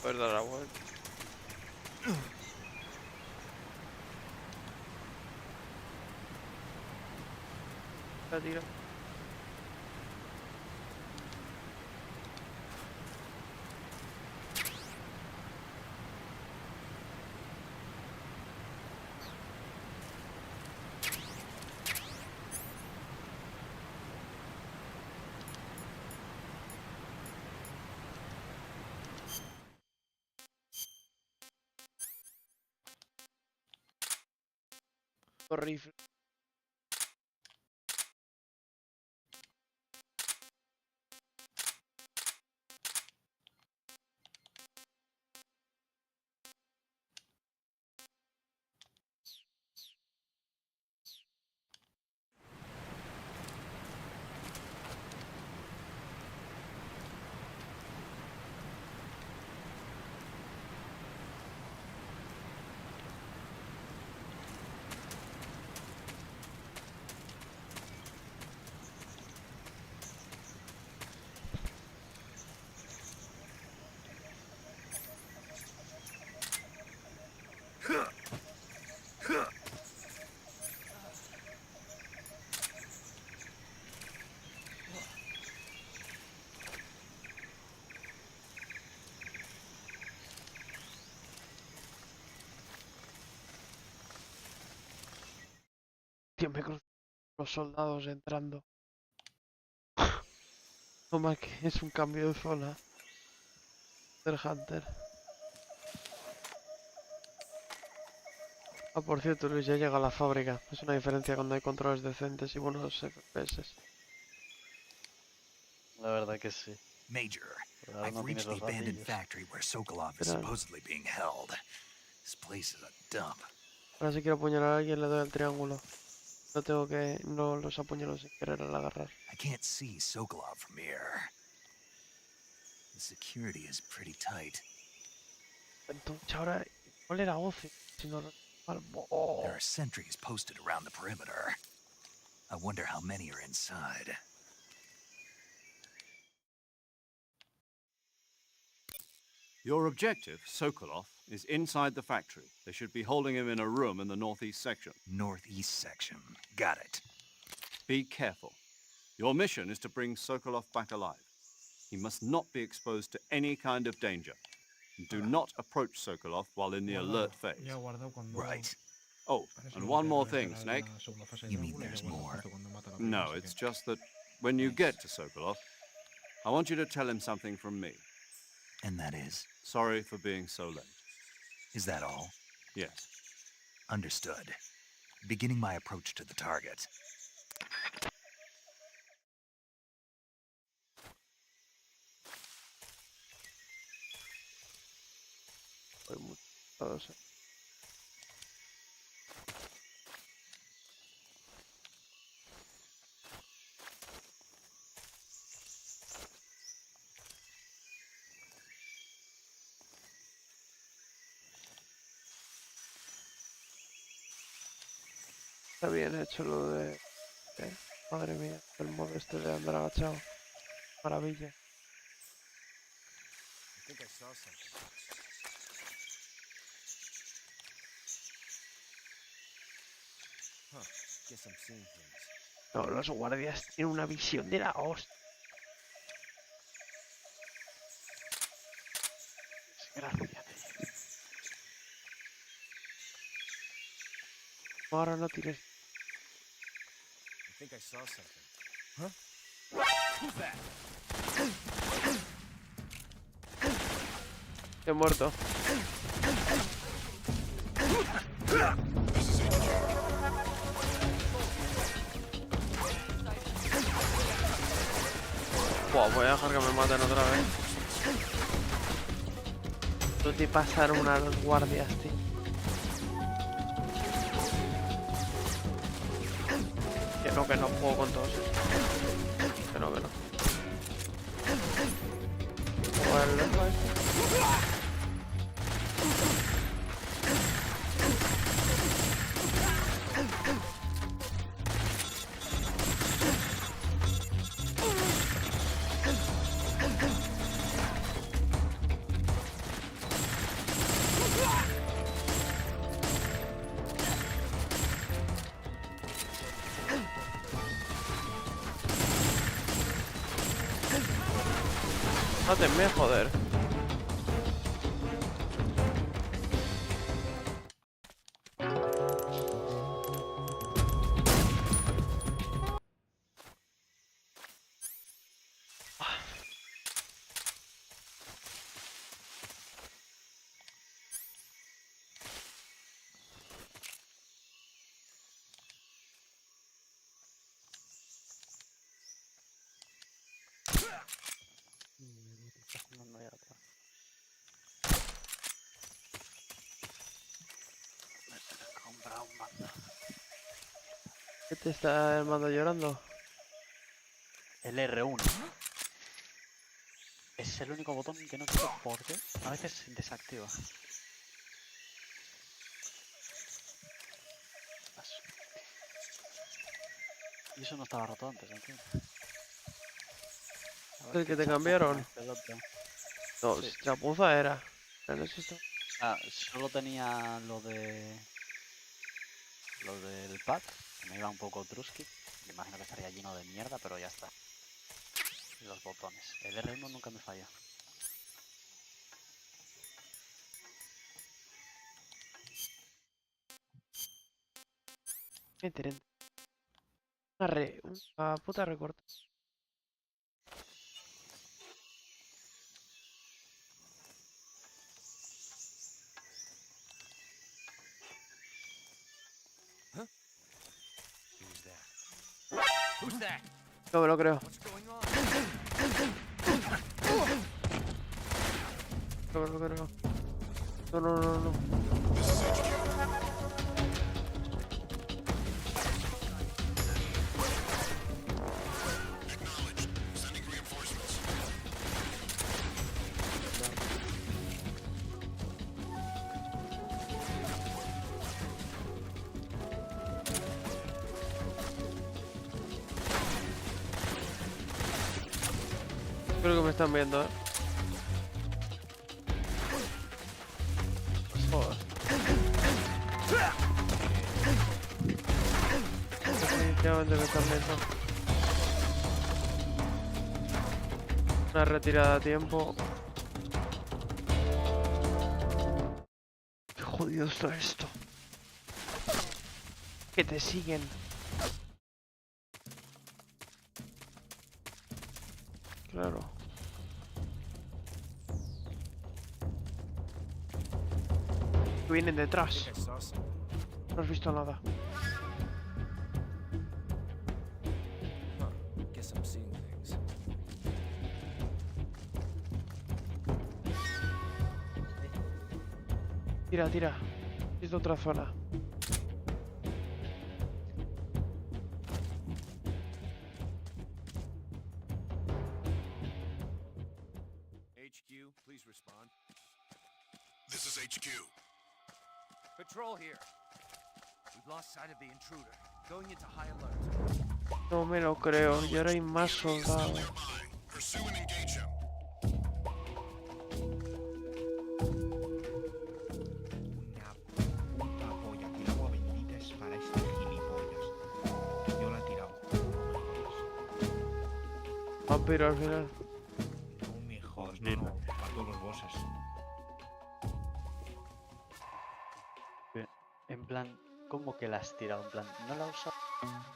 Puedes dar la vuelta. La tiro. Rifle. Tío, me cruzo los soldados entrando. No más que es un cambio de zona. Del Hunter. Ah, por cierto, Luis, ya llega a la fábrica. Es una diferencia cuando hay controles decentes y buenos FPS. La verdad que sí. Major, Pero ahora I've no tienes reached the los abandoned gatillos. factory where Sokolov is Verán. supposedly being held. This place is a dump. Ahora si quiero apuñalar a alguien le doy al triángulo. No tengo que... No los apuñalo sin querer al agarrar. I can't see Sokolov from here. The security is pretty tight. Entonces ahora... ¿Cuál era 11? Si no recuerdo mal. There are sentries posted around the perimeter. I wonder how many are inside. Your objective, Sokolov, is inside the factory. They should be holding him in a room in the northeast section. Northeast section. Got it. Be careful. Your mission is to bring Sokolov back alive. He must not be exposed to any kind of danger. Do not approach Sokolov while in the alert phase. Right. Oh, and one more thing, Snake. You mean there's more? No, it's just that when you get to Sokolov, I want you to tell him something from me. And that is? Sorry for being so late. Is that all? Yes. Understood. Beginning my approach to the target. Está bien hecho lo de... Madre mía, el modo este de andar agachado. Maravilla. I think I saw something. Huh. Guess I'm seeing things. No, los guardias tienen una visión de la hostia. Desgracia, tío. Ahora no tires. I think I saw something. Huh? Who's that? He muerto. Buah, voy a dejar que me maten otra vez. Tú te pasaron a los guardias, tío. Que no juego con todos estos. Que no. Mátenme, joder. No, ya está. Me tengo que comprar un mando. ¿Qué te está el mando llorando? El R1. Es el único botón que no quiero porque a veces se desactiva. Y eso no estaba roto antes, ¿entiendes? ¿El que te cambiaron? No, Sí. chapuza era. Pero eso está... Ah, solo tenía lo de... Lo del pad, que me iba un poco trusky. Me imagino que estaría lleno de mierda, pero ya está. Y los botones. El R1 nunca me falla. Una puta recorte. Who's that? No me lo creo. What's going on? No me lo creo. No, no, no, no. This is HQ. Acknowledged. Sending reinforcements. Creo que me están viendo, Joder. Definitivamente me están viendo. Una retirada a tiempo. Qué jodido está esto. Que te siguen. Claro. Vienen detrás. No has visto nada. Guess I'm seeing things. Tira, tira. Es de otra zona. HQ, please respond. This is HQ. Patrol here. We've lost sight of the intruder. Going into high alert. No me lo creo. Y ahora hay más soldados. Nearby. Pursue and engage him. Una puta polla, que el agua bendita es para este gilipollas. Yo la he tirado. Vampiro al final. No me jodas, no, no, para todos los bosses. En plan, ¿cómo que la has tirado? En plan, ¿no la has usado?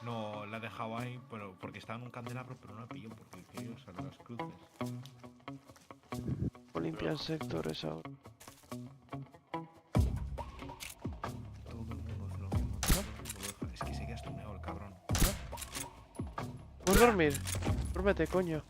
No, la he dejado ahí, pero porque estaba en un candelabro, pero no la pillo porque quería usar las cruces. O limpian sectores ahora. Todo el mundo hace lo mismo. Todo el mundo lo deja. Es que se queda stuneado el cabrón. ¿Puedes dormir? Duérmete, coño.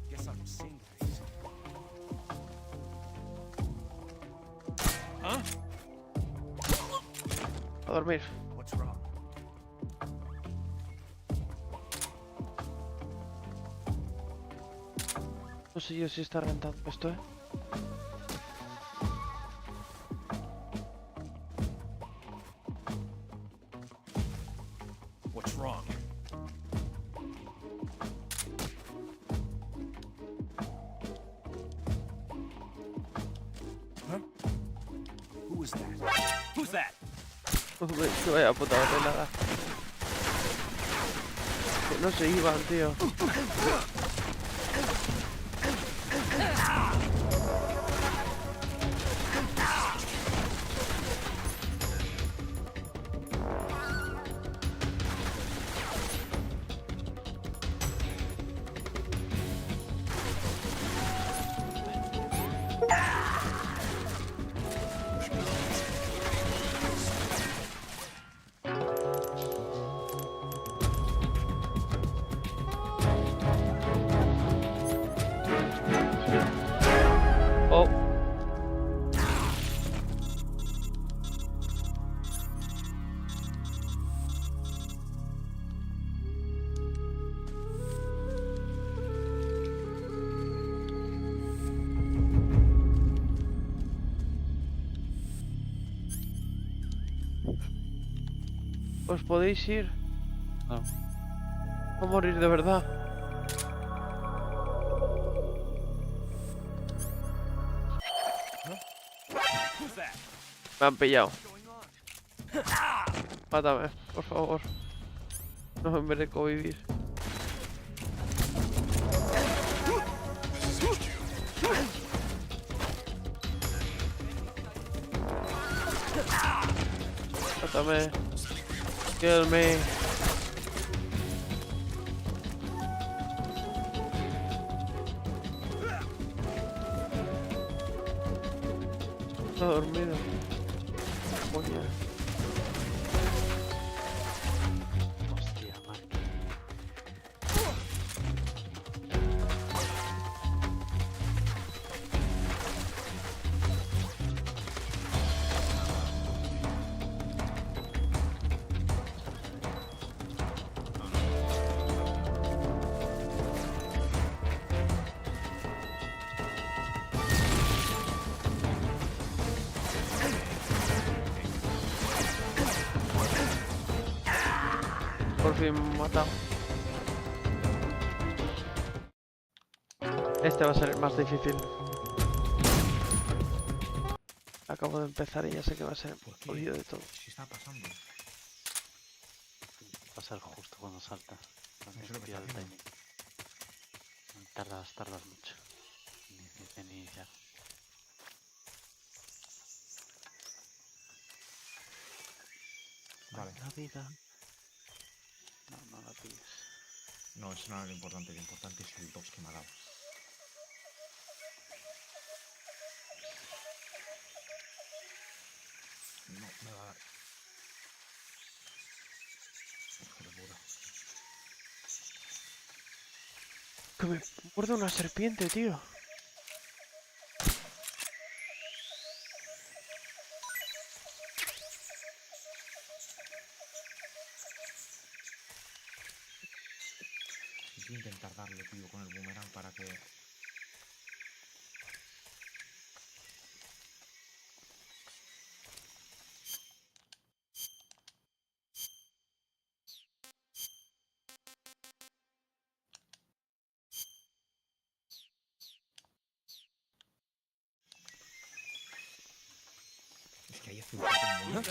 Guess I'm seeing things. A dormir. What's wrong? No sé yo si está rentando esto, What's wrong? Who was that? Who's that? Que vaya puta pelada. Que no se iban, tío. Oh. ¿Os podéis ir? No. A morir de verdad. Who's that? Me han pillado. What's going on? Mátame, por favor. No me merezco vivir. This is HQ. Mátame. Kill me. Está dormido. Coño. Hostia, Mark. Por fin me han matado. Este va a ser el más difícil. Acabo de empezar y ya sé que va a ser ¿Por qué? jodido de todo. ¿Qué está pasando? Pasar justo cuando salta. No Eso es lo que tienes está el haciendo. timing. Tardas mucho en iniciar. Vale. La vida. No, no la pilles. No, eso no era lo importante es el 2 que me ha dado. No, me va a dar. Hijo de puta. Que me muerde una serpiente, tío. Voy a intentar darle, tío, con el boomerang para que... Es que ahí hace un poco muy...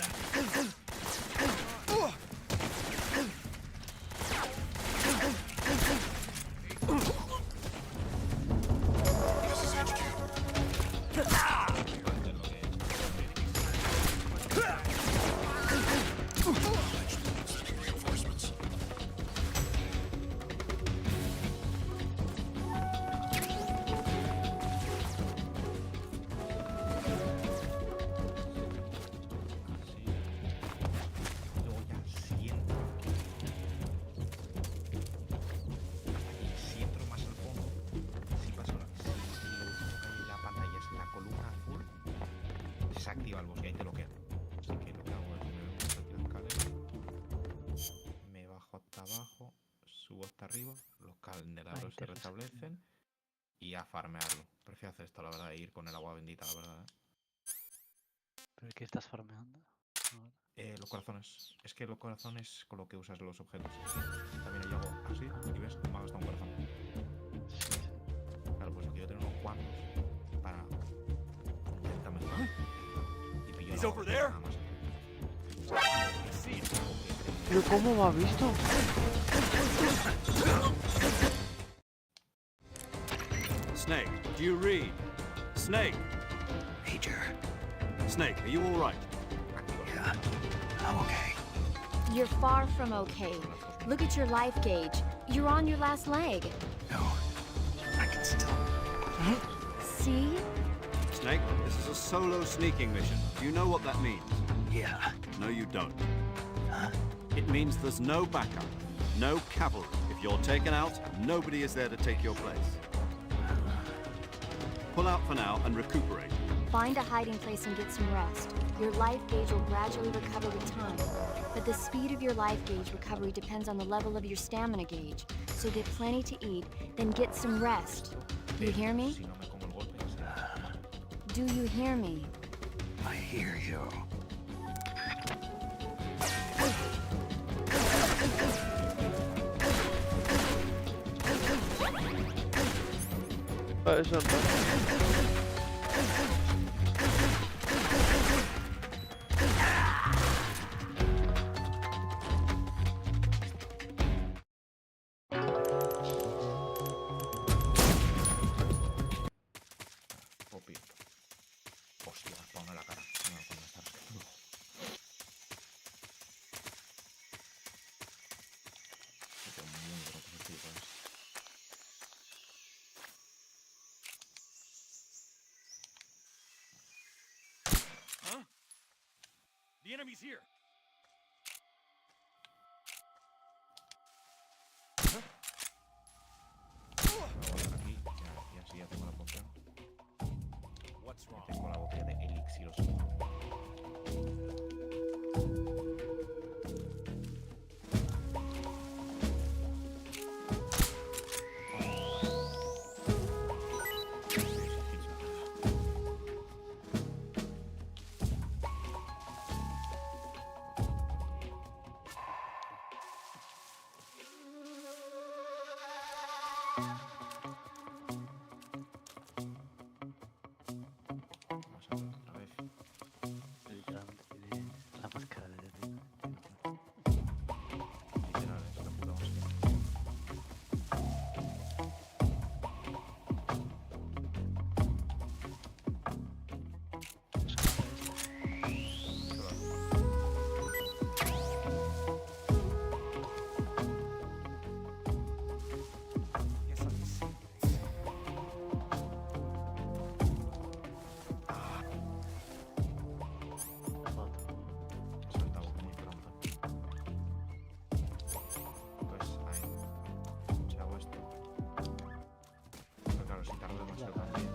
This is HQ. Sending reinforcements. Luego ya siento si entro más al fondo, si paso si lo último que hay en la pantalla es la columna azul, se activa el boss y ahí te lo queda. Así que lo que hago es me cojo aquí la escalera, me bajo hasta abajo, subo hasta arriba, los candelabros se restablecen y a farmearlo. Prefiero hacer esto, la verdad, e ir con el agua bendita, la verdad. ¿Pero qué estás farmeando? Ahora. Los corazones. Es que los corazones con lo que usas los objetos. También yo hago así y ves, me ha gastado un corazón. Claro, pues yo quiero tener unos cuantos para intentar mejorar. Y pillo He's over there. ¿Pero cómo me ha visto? Snake, do you read? Snake! Major. Snake, are you all right? Yeah, I'm okay. You're far from okay. Look at your life gauge. You're on your last leg. No, I can still. See? Snake, this is a solo sneaking mission. Do you know what that means? Yeah. No, you don't. Huh? It means there's no backup, no cavalry. If you're taken out, nobody is there to take your place. Pull out for now and recuperate. Find a hiding place and get some rest. Your life gauge will gradually recover with time. But the speed of your life gauge recovery depends on the level of your stamina gauge. So get plenty to eat, then get some rest. You hear me? Si no me como el golpe, o sea, Do you hear me? I hear you. Eso no. Popi. Hostia, spawn en la cara. No, cuando está rascando. Me quedo muy roto ese tipo, Huh? The enemy's here. Lo voy a poner aquí y así ya tengo la poción. What's Ya wrong? tengo la botella de elixiroso. Vamos a ver otra vez. Literalmente tiene la máscara de Deadpool. Literal, es la puta hostia. Guess I'll just see. He saltado muy pronto. Pues ahí. Si hago esto. Pero claro, si tardo demasiado también.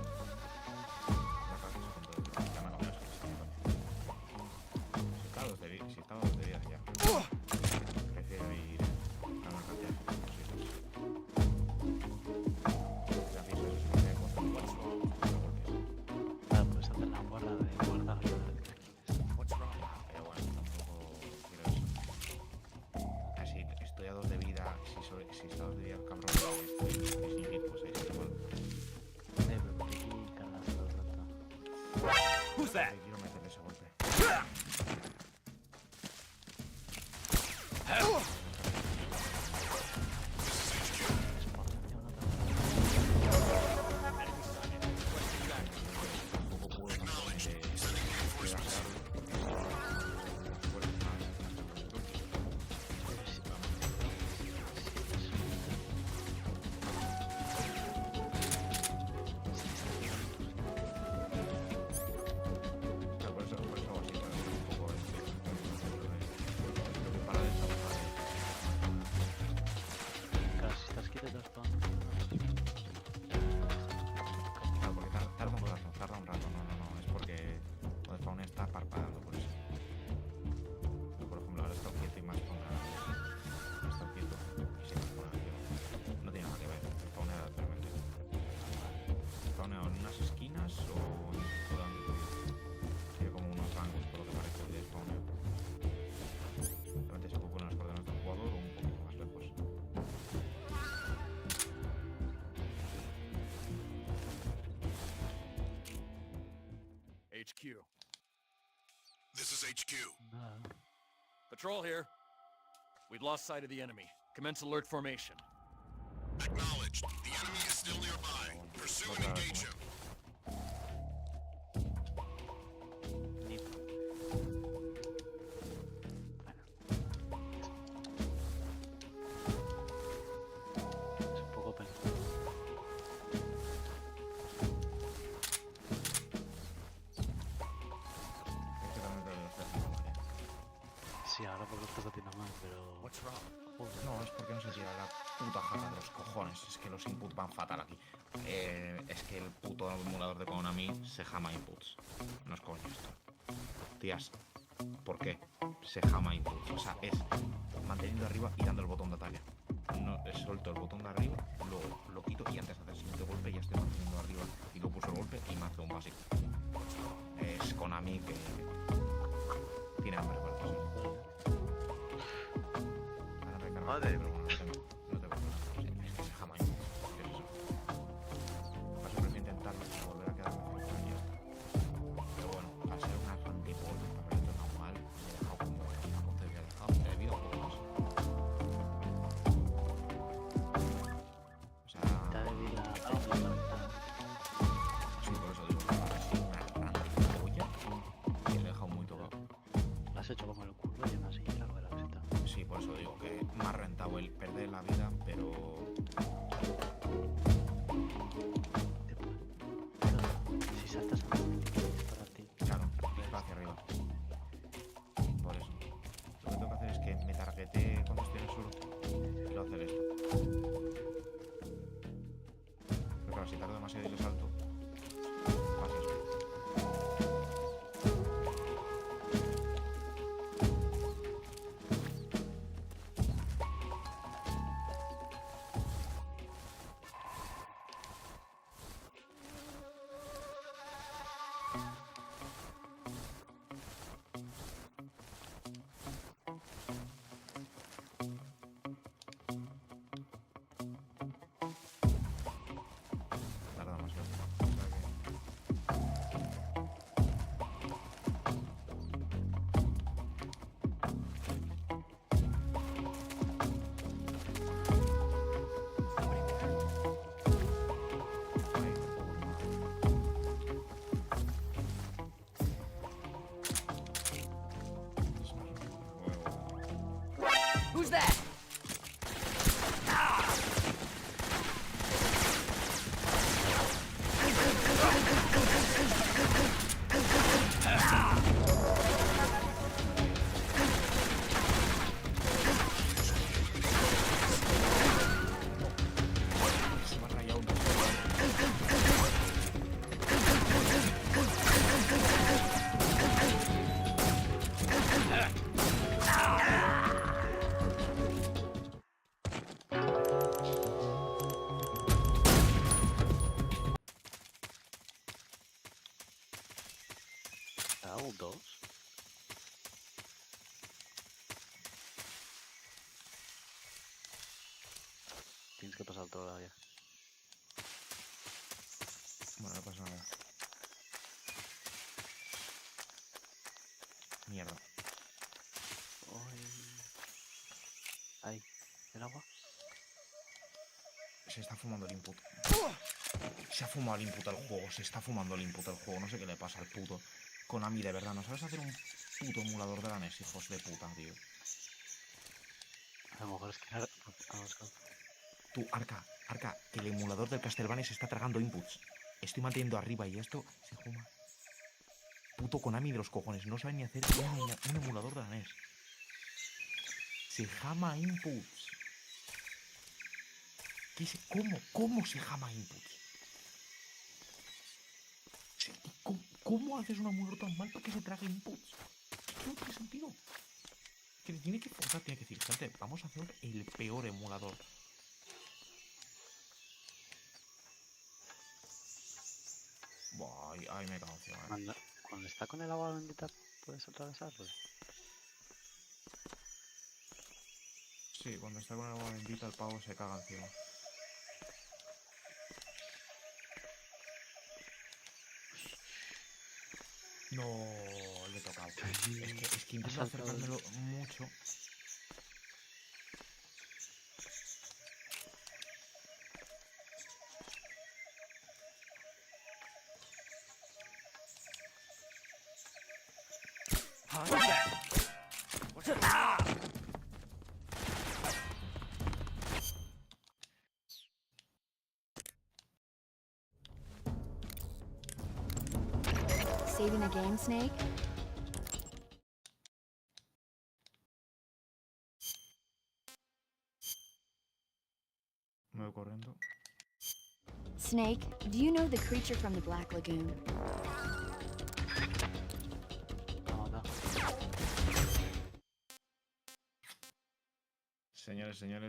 La casa se controla. Ya me ha cambiado esto. Si está a 2 de vida, si está a 2 de vida ya. Prefiero ir a una cantidad de cositas. Ya pienso eso, si me dejo hacer un golpe. Claro, puedes hacer la guarda de guardar los What's wrong? Pero bueno, tampoco quiero eso. Así, estoy a 2 de vida. Si está a 2 de vida el cabrón, estoy sin hit, pues ahí está mal. pero por aquí cargas todo el rato. Who's that? Quiero meterle ese golpe. Tampoco puedo tampoco de gastarlo. Por eso hago así, para hacer un poco para desahogar. Claro, si estás quieto te spawn. Claro, porque tarda un rato, no, es porque cuando spawn está parpadeando por eso. Pero, por ejemplo, ahora está quieto y más spawn está quieto y se me pone activo. No tiene nada que ver, spawnea realmente. Spawnea en unas esquinas o en todo el ámbito. Tiene como unos rangos, por lo que parece, de spawneo. Realmente se puede poner las coordenadas del jugador o un poquito más lejos. HQ. is HQ. Nada. Patrol here. We've lost sight of the enemy. Commence alert formation. Acknowledged. The enemy is still nearby. Pursue and engage him. Ni- Es un poco peligroso. Es que también te lo estoy haciendo mal, Sí, ahora porque esto tiene más, pero... What's wrong? No, es porque no se tira la puta jata de los cojones. Es que los inputs van fatal aquí. Es que el puto emulador de Konami se jama inputs. No es coño esto. Tías, ¿por qué? Se jama inputs. O sea, es manteniendo arriba y dando el botón de ataque. No, suelto el botón de arriba, luego lo quito y antes de hacer el siguiente golpe ya estoy manteniendo arriba y luego pulso el golpe y me hace un básico. Es Konami que tiene hambre para eso. Ahora recargo, Madre. pero bueno, no tengo nada. Es que se jama inputs. ¿Qué es eso? Paso prefiero intentarlo y volver a quedarme cerca y ya está. Pero bueno, al ser una antipollo, haber entrenado mal, me he dejado como a conceber, he dejado de vida un poco más. O sea, Mitad de vida... la mitad. sí, por eso digo, es una antipolla que le he dejado muy tocado. Lo has hecho como el culo y aún así la lo de la visita. Sí, por eso digo que más rentado el perder la vida, pero Si saltas a es para ti. claro, va hacia arriba. Por eso. Lo que tengo que hacer es que me targetee cuando estoy en el suelo y lo hacer esto. Pero claro, si tardo demasiado y le salto, pasa eso. Tarda demasiado. O sea que- Ahí, Who's that? se me ha rayado un ¿Hago dos? Tienes que pasar todavía. Bueno, no pasa nada. Mierda. Ahí, el agua. Se está fumando el input. Se ha fumado el input al juego. Se está fumando el input al juego. No sé qué le pasa al puto. Konami, de verdad, ¿no sabes hacer un puto emulador de la NES, hijos de puta, tío? A lo mejor es que... Vamos, Tú, Arca, que el emulador del Castlevania se está tragando inputs. Estoy manteniendo arriba y esto se fuma. Puto Konami de los cojones. No saben ni hacer un emulador de la NES. Se jama inputs. ¿Cómo se jama inputs? ¿Cómo haces un emulador tan mal para que se trague inputs? ¿Qué no tiene sentido? Que tiene que forzar, tiene que decir, gente, vamos a hacer el peor emulador. Buah, ay, me cago encima. Cuando está con el agua bendita, ¿puedes atravesarlo? Sí, cuando está con el agua bendita el pavo se caga encima. No, le he tocado. Es que intento acercármelo mucho. Saving the game, Snake? Me voy corriendo. Snake, do you know the creature from the Black Lagoon? No. Señores, señores.